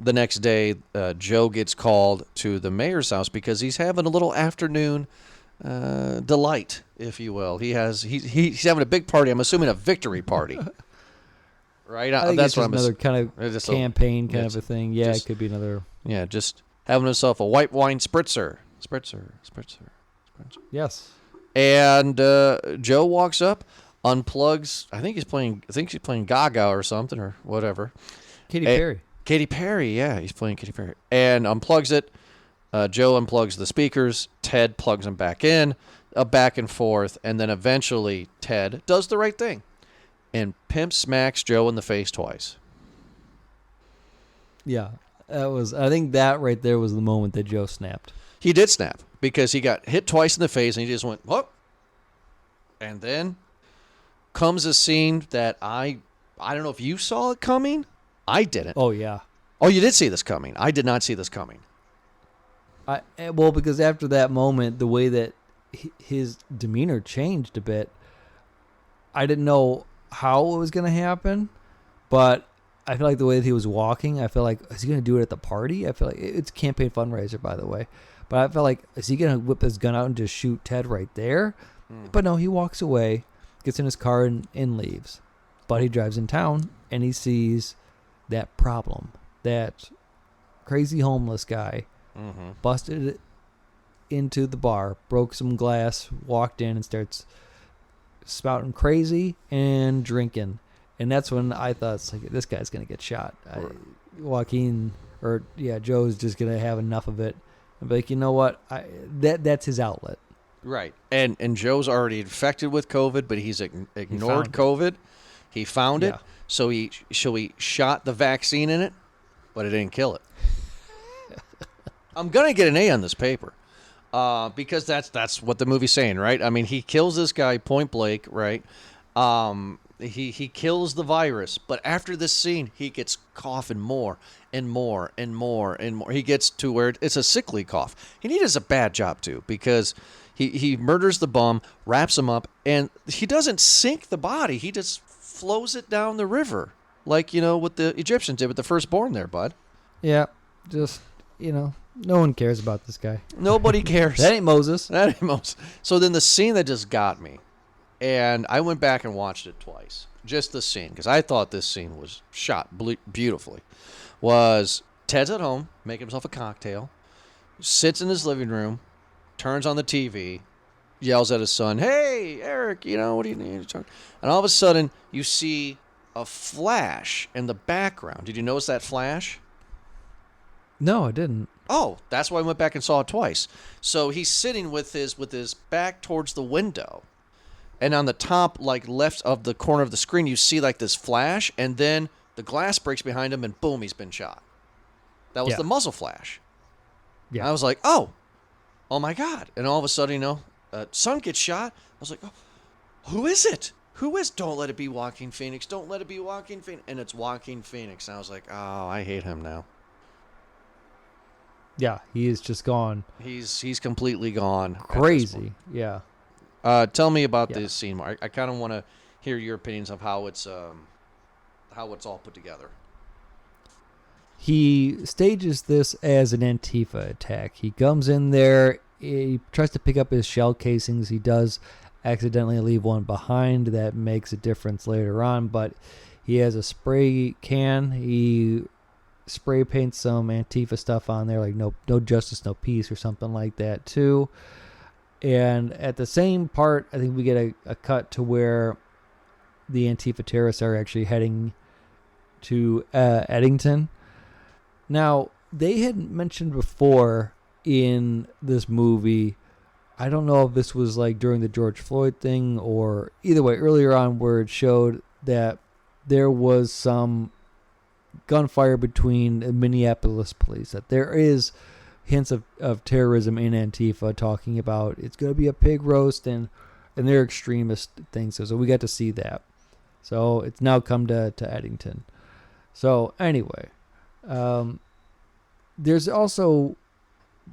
next day. Joe gets called to the mayor's house because he's having a little afternoon delight, if you will. He's having a big party. I'm assuming a victory party. Right? I think That's it's what just I'm another kind of campaign kind of a thing. Yeah, it could be another. Yeah, just having himself a white wine spritzer. Yes. And Joe walks up, unplugs. I think she's playing Gaga or something or whatever. Katy Perry. Katy Perry, yeah, he's playing Katy Perry. And unplugs it. Joe unplugs the speakers. Ted plugs them back in. A back and forth. And then eventually Ted does the right thing and pimp smacks Joe in the face twice. Yeah. I think that right there was the moment that Joe snapped. He did snap because he got hit twice in the face and he just went, whoop. And then comes a scene that I don't know if you saw it coming. I didn't. Oh, yeah. Oh, you did see this coming. I did not see this coming. Because after that moment, the way that his demeanor changed a bit, I didn't know how it was going to happen, but I feel like the way that he was walking, I feel like, is he going to do it at the party? I feel like it's a campaign fundraiser, by the way, but I felt like, is he going to whip his gun out and just shoot Ted right there? But no, he walks away, gets in his car and leaves. But he drives in town and he sees that problem, that crazy homeless guy busted into the bar, broke some glass, walked in and starts spouting crazy and drinking. And that's when I thought, it's like, this guy's going to get shot. Right. Joe's just going to have enough of it and be like, you know what? That's his outlet. Right. And Joe's already infected with COVID, but he's ignored COVID. He found it. Yeah. So he shot the vaccine in it, but it didn't kill it. I'm going to get an A on this paper. Because that's what the movie's saying, right? I mean, he kills this guy point blank, right? He kills the virus, but after this scene, he gets coughing more and more and more and more. He gets to where it's a sickly cough. And he does a bad job too, because he murders the bum, wraps him up, and he doesn't sink the body. He just flows it down the river, like what the Egyptians did with the firstborn there, bud. Yeah, just no one cares about this guy. Nobody cares. That ain't Moses. That ain't Moses. So then the scene that just got me, and I went back and watched it twice, just the scene, because I thought this scene was shot beautifully, was Ted's at home, making himself a cocktail, sits in his living room, turns on the TV, yells at his son, "Hey, Eric, what do you need?" And all of a sudden, you see a flash in the background. Did you notice that flash? No, I didn't. Oh, that's why I went back and saw it twice. So he's sitting with his back towards the window, and on the top, like left of the corner of the screen, you see like this flash, and then the glass breaks behind him, and boom, he's been shot. That was the muzzle flash. Yeah, I was like, oh my God! And all of a sudden, son gets shot. I was like, oh, who is it? Who is? Don't let it be Joaquin Phoenix. Don't let it be Joaquin Phoenix. And it's Joaquin Phoenix. And I was like, oh, I hate him now. Yeah, he is just gone. He's completely gone. Crazy. Yeah. Tell me about this scene, Mark. I kind of want to hear your opinions of how it's all put together. He stages this as an Antifa attack. He comes in there. He tries to pick up his shell casings. He does accidentally leave one behind. That makes a difference later on. But he has a spray can. He spray paints some Antifa stuff on there, like no justice, no peace, or something like that too. And at the same part, I think we get a cut to where the Antifa terrorists are actually heading to Eddington. Now, they had mentioned before in this movie, I don't know if this was like during the George Floyd thing or either way, earlier on, where it showed that there was some gunfire between the Minneapolis police, that there is hints of terrorism in Antifa, talking about it's going to be a pig roast and they're extremist things. So we got to see that. So it's now come to Eddington. So anyway, there's also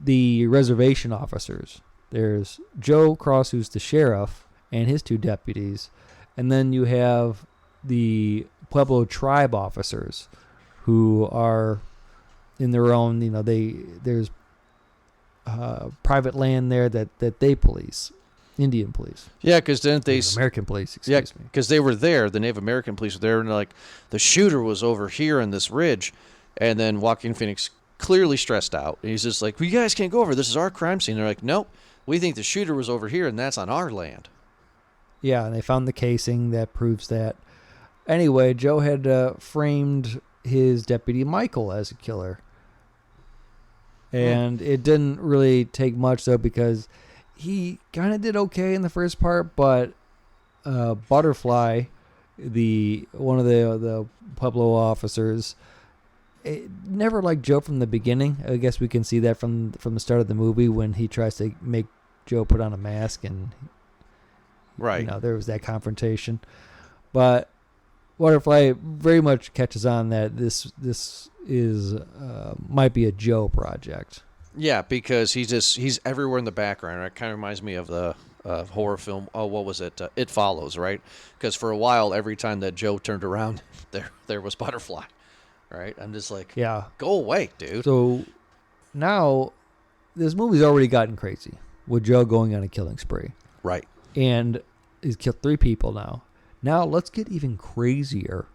the reservation officers. There's Joe Cross, who's the sheriff, and his two deputies. And then you have the Pueblo tribe officers, who are in their own, there's private land there that they police, Indian police. Yeah, because didn't they... American police, excuse me. Because they were there, the Native American police were there, and like, the shooter was over here in this ridge, and then Joaquin Phoenix clearly stressed out. And he's just like, well, you guys can't go over, this is our crime scene. They're like, nope, we think the shooter was over here, and that's on our land. Yeah, and they found the casing that proves that. Anyway, Joe had framed his deputy Michael as a killer. And it didn't really take much, though, because he kind of did okay in the first part, but Butterfly, one of the Pueblo officers, never liked Joe from the beginning. I guess we can see that from the start of the movie when he tries to make Joe put on a mask, and there was that confrontation. But Butterfly very much catches on that this is might be a Joe project. Yeah, because he's everywhere in the background. It kind of reminds me of the horror film. Oh, what was it? It Follows, right? Because for a while, every time that Joe turned around, there was Butterfly, right? I'm just like, yeah, go away, dude. So now this movie's already gotten crazy with Joe going on a killing spree, right? And he's killed 3 people now. Now let's get even crazier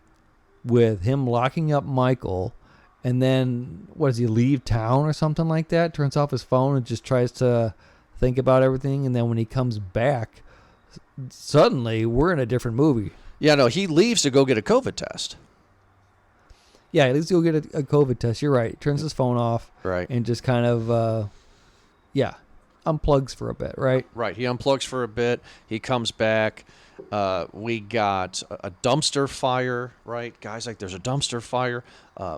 with him locking up Michael, and then does he leave town or something like that? Turns off his phone and just tries to think about everything, and then when he comes back, suddenly we're in a different movie. Yeah, no, he leaves to go get a COVID test. Yeah, he leaves to go get a COVID test. You're right. Turns his phone off. Right. And just kind of, unplugs for a bit, right? Right. He unplugs for a bit. He comes back. We got a dumpster fire, right? Guys, like, there's a dumpster fire.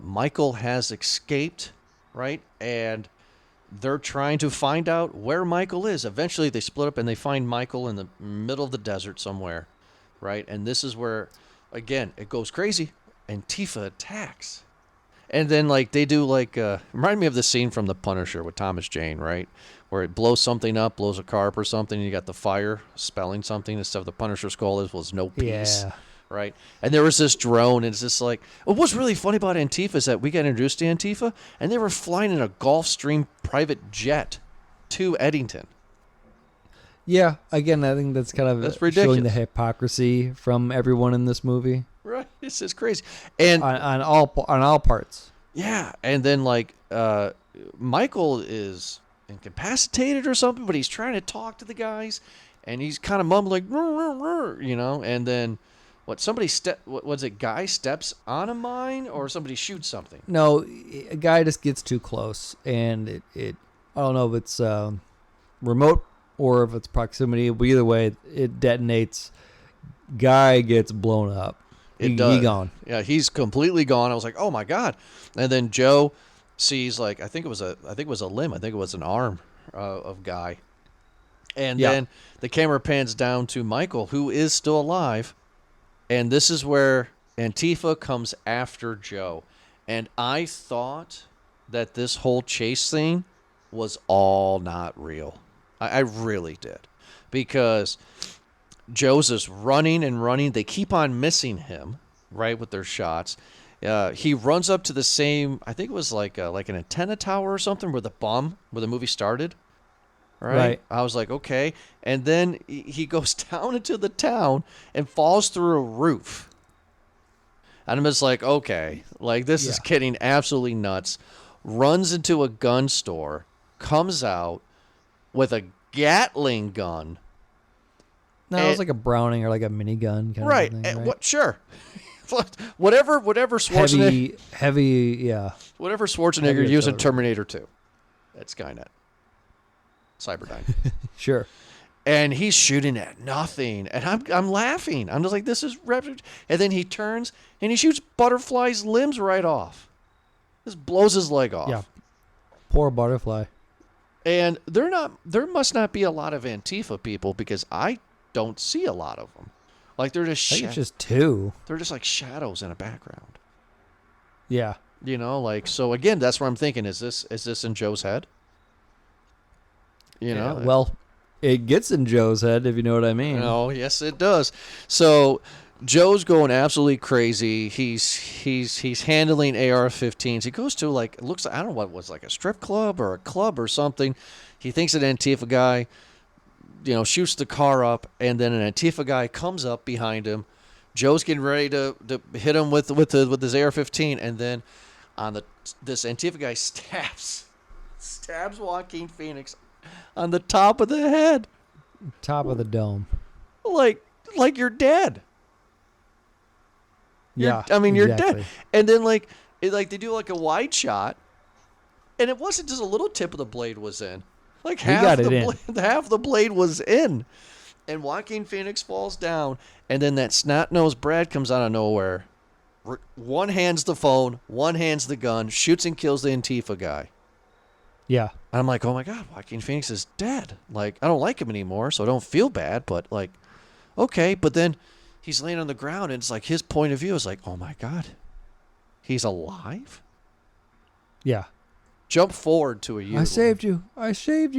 Michael has escaped, right? And they're trying to find out where Michael is. Eventually, they split up and they find Michael in the middle of the desert somewhere, right? And this is where, again, it goes crazy. Antifa attacks. And then, like, they do, like, remind me of the scene from The Punisher with Thomas Jane, right? Where it blows something up, blows a car up or something, and you got the fire spelling something. Instead of the Punisher's call was no peace, Yeah. right? And there was this drone, and it's just like, what's really funny about Antifa is that we got introduced to Antifa, and they were flying in a Gulfstream private jet to Eddington. Yeah, again, I think that's kind of That's showing ridiculous. the hypocrisy from everyone in this movie Right? It's just crazy. And on all parts. yeah, and then, like, Michael is incapacitated or something, but he's trying to talk to the guys, and he's kind of mumbling, you know, and then what was it, guy steps on a mine, or somebody shoots something? No, a guy just gets too close, and it I don't know if it's remote or if it's proximity, but either way, it detonates. Guy gets blown up. It does. He gone. Yeah, he's completely gone. I was like, oh my God. And then Joe sees, like, I think it was a limb. I think it was an arm of Guy. And Yeah. then the camera pans down to Michael, who is still alive. And this is where Antifa comes after Joe. And I thought that this whole chase thing was all not real. I really did. Because Joe's just running and running. They keep on missing him, right, with their shots. He runs up to the same, I think it was like an antenna tower or something where the movie started. Right? I was like, okay. And then he goes down into the town and falls through a roof. And I'm just like, okay, like, this is getting absolutely nuts. Runs into a gun store, comes out with a Gatling gun. No, it was like a Browning or like a minigun kind Right. of thing. Right? What? Sure. whatever Schwarzenegger. Heavy, yeah. Whatever Schwarzenegger Heavy used in artillery. Terminator 2. That's Skynet. Cyberdyne. Sure. And he's shooting at nothing. And I'm laughing. I'm just like, this is rapid. And then he turns and he shoots Butterfly's limbs right off. This blows his leg off. Yeah. Poor Butterfly. And there must not be a lot of Antifa people, because I don't see a lot of them. Like, they're just I think it's just two. they're just like shadows in a background. Yeah. You know, like, so again, that's what I'm thinking. Is this in Joe's head? You know? Well, it gets in Joe's head, if you know what I mean. Oh, yes, it does. So Joe's going absolutely crazy. He's handling AR-15s. He goes to, like, it looks, I don't know what it was, like a strip club or a club or something. He thinks an Antifa guy, you know, shoots the car up, and then an Antifa guy comes up behind him. Joe's getting ready to hit him with his AR-15, and then this Antifa guy stabs Joaquin Phoenix on the top of the head. Top of the dome. Like you're dead. Yeah. You're exactly. dead. And then, like, they do, like, a wide shot, and it wasn't just a little tip of the blade was in. Like, half the blade was in. And Joaquin Phoenix falls down, and then that snot-nosed Brad comes out of nowhere. One hands the phone, one hands the gun, shoots and kills the Antifa guy. Yeah. And I'm like, oh my God, Joaquin Phoenix is dead. Like, I don't like him anymore, so I don't feel bad, but, like, okay. But then he's laying on the ground, and it's like his point of view is like, oh my God, he's alive? Yeah. Jump forward to a year. I saved you,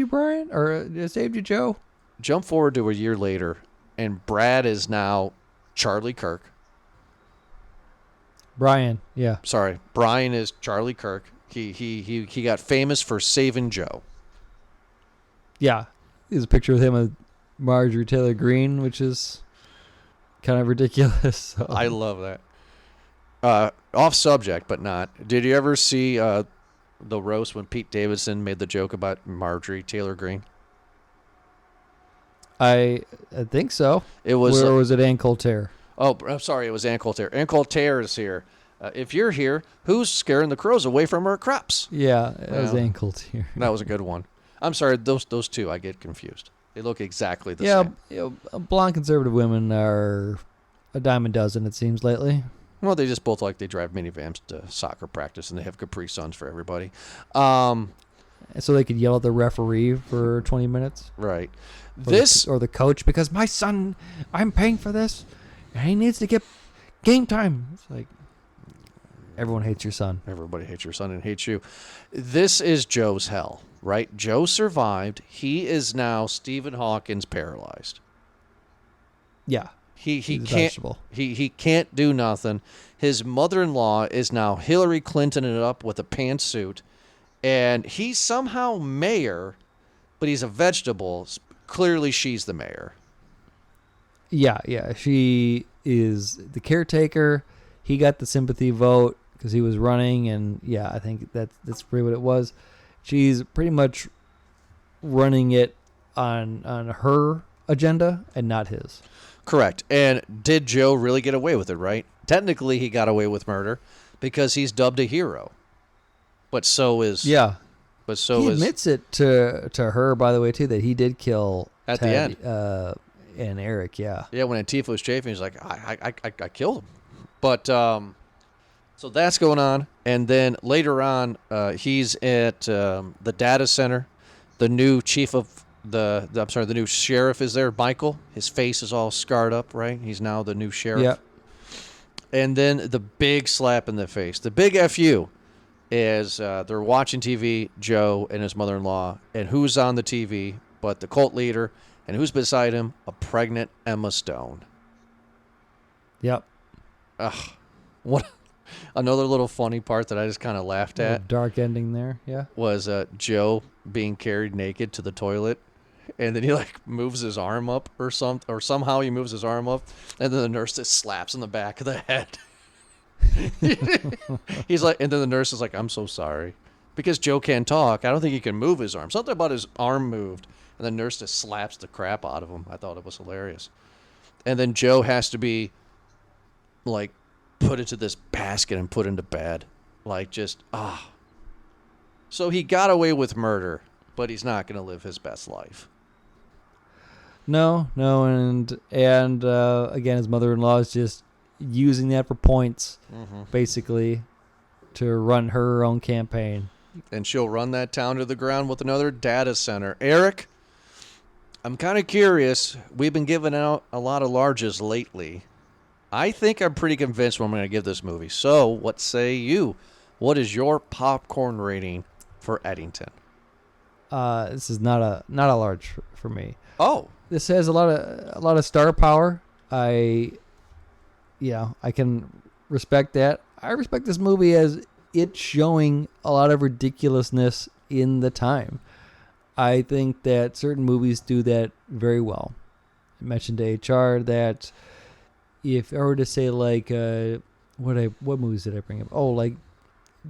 Brian. Or I saved you, Joe. Jump forward to a year later, and Brad is now Charlie Kirk. Brian, yeah. Sorry, Brian is Charlie Kirk. He got famous for saving Joe. Yeah. There's a picture of him with Marjorie Taylor Greene, which is kind of ridiculous. So. I love that. Off subject, but not. Did you ever see the roast when Pete Davidson made the joke about Marjorie Taylor Greene? I think so. It was. Where was it Ann Coulter? Oh, I'm sorry. It was Ann Coulter. Ann Coulter is here. If you're here, who's scaring the crows away from our crops? Yeah, it was Ann Coulter. That was a good one. I'm sorry, those two, I get confused. They look exactly the Yeah, same. blonde conservative women are a dime a dozen, it seems, lately. Well, they just both they drive minivans to soccer practice, and they have Capri Suns for everybody. So they could yell at the referee for 20 minutes. Right. Or the coach, because my son, I'm paying for this, and he needs to get game time. It's like, everyone hates your son. Everybody hates your son and hates you. This is Joe's hell, right? Joe survived. He is now Stephen Hawkins paralyzed. Yeah. He He's a can't vegetable. he can't do nothing. His mother-in-law is now Hillary Clinton it up with a pantsuit, and he's somehow mayor, but he's a vegetable. Clearly, she's the mayor. Yeah. She is the caretaker. He got the sympathy vote because he was running, and yeah, I think that's pretty what it was. She's pretty much running it on her agenda and not his. Correct. And did Joe really get away with it, right? Technically, he got away with murder because he's dubbed a hero. But so is... Yeah. But so he is... admits it to her, by the way, too, that he did kill At Ted, the end. And Eric, yeah. Yeah, when Antifa was chafing, he's like, I killed him. But, so that's going on. And then later on, he's at the data center. The new chief of... The new sheriff is there, Michael. His face is all scarred up, right? He's now the new sheriff. Yeah. And then the big slap in the face. The big FU is they're watching TV, Joe and his mother-in-law, and who's on the TV but the cult leader, and who's beside him? A pregnant Emma Stone. Yep. Ugh. What? Another little funny part that I just kind of laughed at Dark ending there, yeah. was Joe being carried naked to the toilet. And then he moves his arm up or somehow he moves his arm up, and then the nurse just slaps in the back of the head. He's like, and then the nurse is like, "I'm so sorry," because Joe can't talk. I don't think he can move his arm. Something about his arm moved, and the nurse just slaps the crap out of him. I thought it was hilarious. And then Joe has to be put into this basket and put into bed, So he got away with murder, but he's not going to live his best life. No, and again, his mother-in-law is just using that for points, basically, to run her own campaign. And she'll run that town to the ground with another data center. Eric, I'm kind of curious. We've been giving out a lot of larges lately. I think I'm pretty convinced what I'm going to give this movie. So, what say you? What is your popcorn rating for Eddington? This is not a large for me. Oh. This has a lot of star power. I can respect that. I respect this movie as it showing a lot of ridiculousness in the time. I think that certain movies do that very well. I mentioned to HR that if I were to say what movies did I bring up? Oh,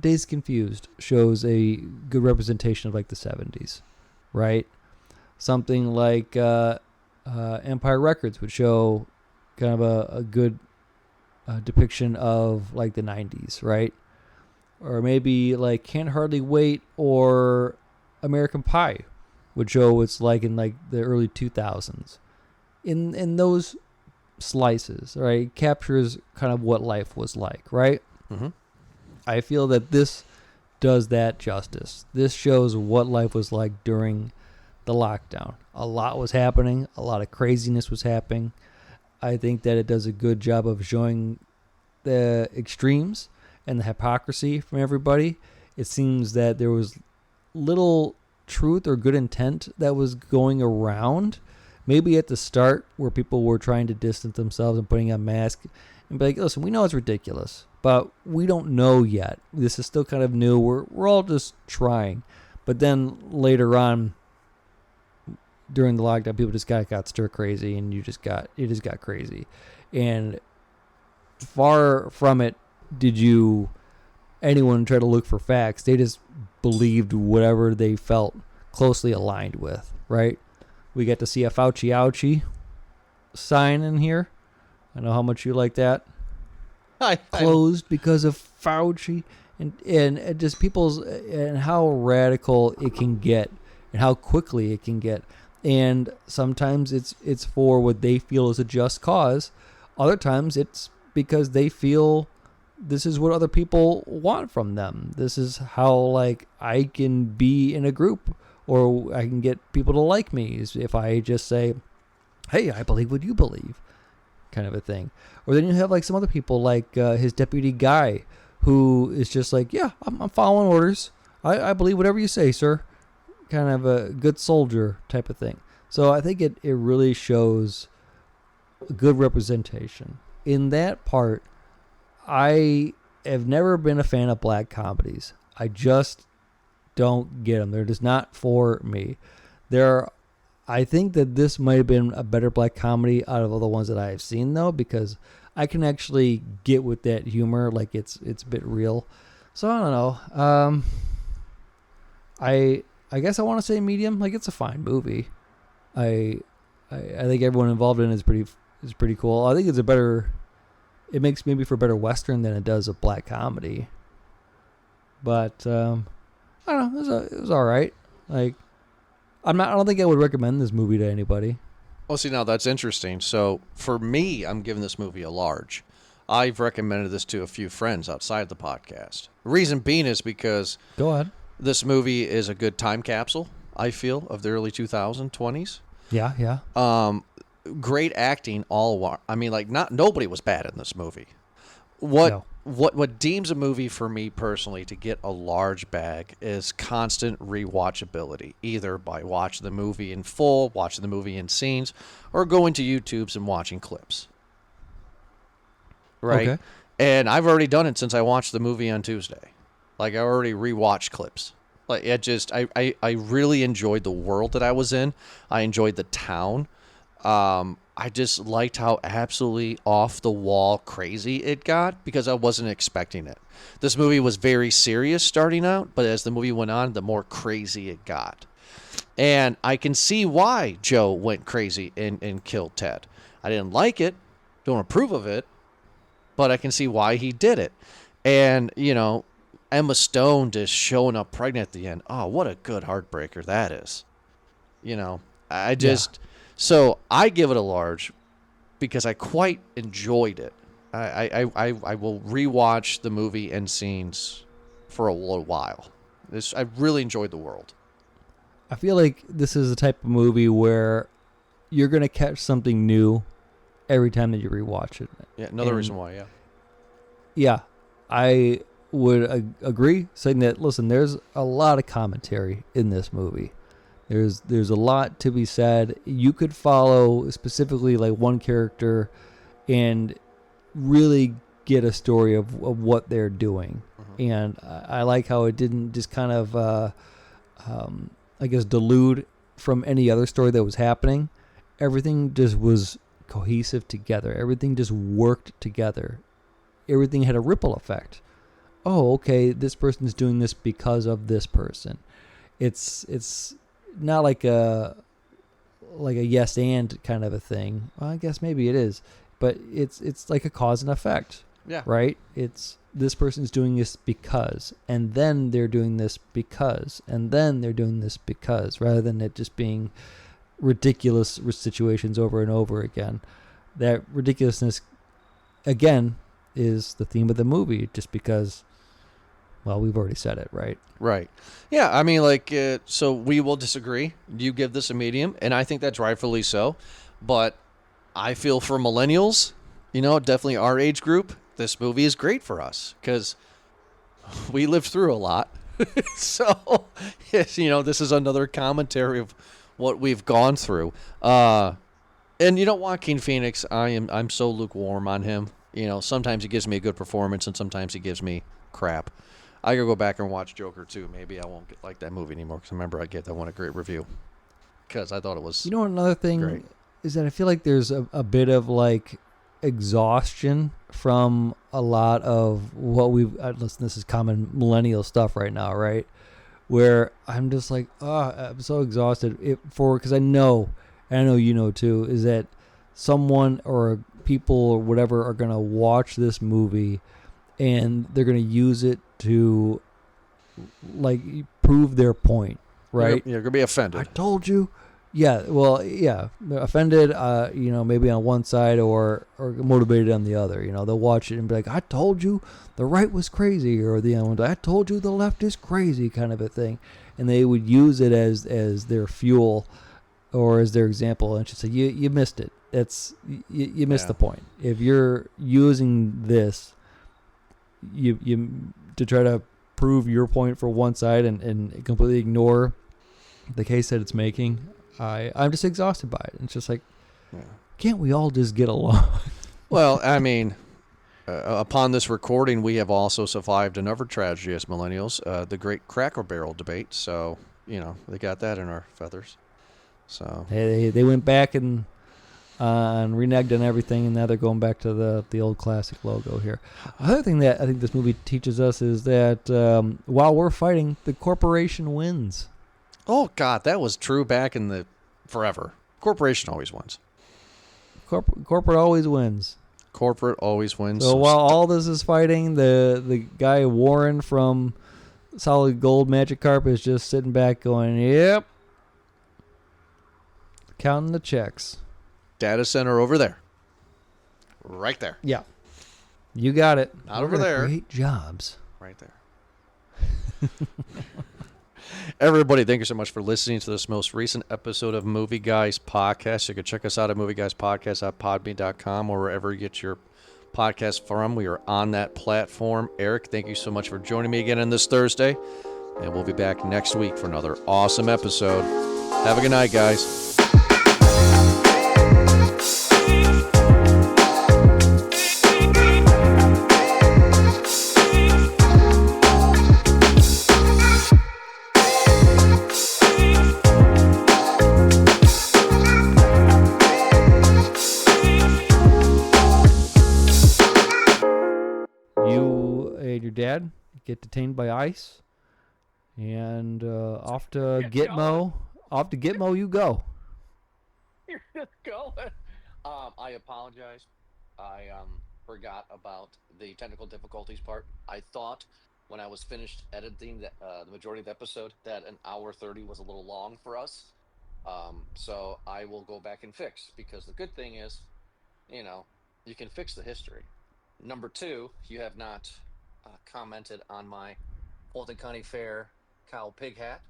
Dazed Confused shows a good representation of the 70s, right? Something like Empire Records would show kind of a good depiction of the 90s, right? Or maybe Can't Hardly Wait or American Pie would show what it's like in the early 2000s. In those slices, right? It captures kind of what life was like, right? Mm-hmm. I feel that this does that justice. This shows what life was like during the lockdown. A lot was happening. A lot of craziness was happening. I think that it does a good job of showing the extremes and the hypocrisy from everybody. It seems that there was little truth or good intent that was going around. Maybe at the start where people were trying to distance themselves and putting on masks and be like, listen, we know it's ridiculous, but we don't know yet. This is still kind of new. We're all just trying. But then later on, during the lockdown, people just got stir crazy, and it just got crazy. And far from it did anyone try to look for facts. They just believed whatever they felt closely aligned with, right? We get to see a Fauci ouchie sign in here. I know how much you like that. Closed because of Fauci, and just people's and how radical it can get and how quickly it can get. And sometimes it's for what they feel is a just cause. Other times it's because they feel this is what other people want from them. This is how, like, I can be in a group, or I can get people to like me, is if I just say, hey, I believe what you believe, kind of a thing. Or then you have like some other people, like his deputy Guy, who is just like, yeah, I'm following orders. I believe whatever you say, sir. Kind of a good soldier type of thing. So I think it really shows good representation. In that part, I have never been a fan of black comedies. I just don't get them. They're just not for me. I think that this might have been a better black comedy out of all the ones that I have seen, though, because I can actually get with that humor. Like, it's a bit real. So I don't know. I guess I want to say medium. Like, it's a fine movie. I think everyone involved in it is pretty cool. I think it makes maybe for a better Western than it does a black comedy. But I don't know. It was all right. Like, I don't think I would recommend this movie to anybody. Well, see, now that's interesting. So for me, I'm giving this movie a large. I've recommended this to a few friends outside the podcast. The reason being is because Go ahead. This movie is a good time capsule, I feel, of the early 2020s. Yeah. Great acting nobody was bad in this movie. What deems a movie for me personally to get a large bag is constant rewatchability, either by watching the movie in full, watching the movie in scenes, or going to YouTube's and watching clips. Right? Okay. And I've already done it since I watched the movie on Tuesday. Like, I already rewatched clips. Like, I really enjoyed the world that I was in. I enjoyed the town. I just liked how absolutely off the wall crazy it got, because I wasn't expecting it. This movie was very serious starting out, but as the movie went on, the more crazy it got. And I can see why Joe went crazy and killed Ted. I didn't like it, don't approve of it, but I can see why he did it. And, Emma Stone just showing up pregnant at the end. Oh, what a good heartbreaker that is. So I give it a large because I quite enjoyed it. I will rewatch the movie and scenes for a little while. I really enjoyed the world. I feel like this is the type of movie where you're going to catch something new every time that you rewatch it. Yeah, another reason why, yeah. Yeah, I would agree, saying that, listen, there's a lot of commentary in this movie. There's a lot to be said. You could follow specifically like one character and really get a story of what they're doing. Mm-hmm. And I like how it didn't just kind of, delude from any other story that was happening. Everything just was cohesive together. Everything just worked together. Everything had a ripple effect. Oh, okay, this person's doing this because of this person. It's not like a yes and kind of a thing. Well, I guess maybe it is, but it's like a cause and effect. Yeah. Right? It's this person's doing this because, and then they're doing this because, and then they're doing this because, rather than it just being ridiculous situations over and over again. That ridiculousness, again, is the theme of the movie, just because, well, we've already said it, right? Right. Yeah, I mean, so we will disagree. You give this a medium, and I think that's rightfully so. But I feel for millennials, definitely our age group, this movie is great for us because we lived through a lot. So, this is another commentary of what we've gone through. And Joaquin Phoenix, I'm so lukewarm on him. Sometimes he gives me a good performance, and sometimes he gives me crap. I gotta go back and watch Joker 2. Maybe I won't like that movie anymore, because remember I gave that one a great review because I thought it was another thing great. Is that I feel like there's a bit of like exhaustion from a lot of what we've listen, this is common millennial stuff right now, right? Where I'm just like, I'm so exhausted because I know too, is that someone or people or whatever are gonna watch this movie and they're gonna use it to like prove their point, right? You're gonna be offended. I told you. Yeah, well, yeah, offended, maybe on one side or motivated on the other. They'll watch it and be like, I told you the right was crazy, or the other one, I told you the left is crazy, kind of a thing. And they would use it as their fuel or as their example, and just say, you missed it. You missed the point. If you're using this, you to try to prove your point for one side and completely ignore the case that it's making, I'm just exhausted by it. It's just like, can't we all just get along? Well, I mean, upon this recording, we have also survived another tragedy as millennials, the Great Cracker Barrel debate. So, they got that in our feathers. So they went back and reneged on everything, and now they're going back to the old classic logo here. Another thing that I think this movie teaches us is that while we're fighting, the corporation wins. Oh, God, that was true back in the forever. Corporation always wins. Corporate always wins. Corporate always wins. So while all this is fighting, the guy Warren from Solid Gold Magikarp is just sitting back going, yep, counting the checks. Data center over there. Right there. Yeah. You got it. Not over there. Great jobs. Right there. Everybody, thank you so much for listening to this most recent episode of Movie Guys Podcast. You can check us out at movieguyspodcast.podbean.com or wherever you get your podcast from. We are on that platform. Eric, thank you so much for joining me again on this Thursday. And we'll be back next week for another awesome episode. Have a good night, guys. Your dad get detained by ICE, and off to Gitmo you go. You're just going. I apologize. I forgot about the technical difficulties part. I thought when I was finished editing the majority of the episode that an hour 30 was a little long for us. So I will go back and fix, because the good thing is, you can fix the history. Number 2, you have not commented on my Fulton County Fair cow pig hat.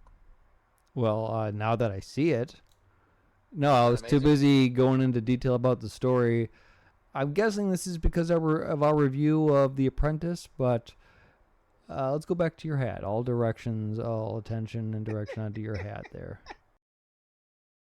Well, now that I see it, no, I was too busy going into detail about the story. I'm guessing this is because of our review of The Apprentice, but let's go back to your hat. All directions, all attention and direction onto your hat there.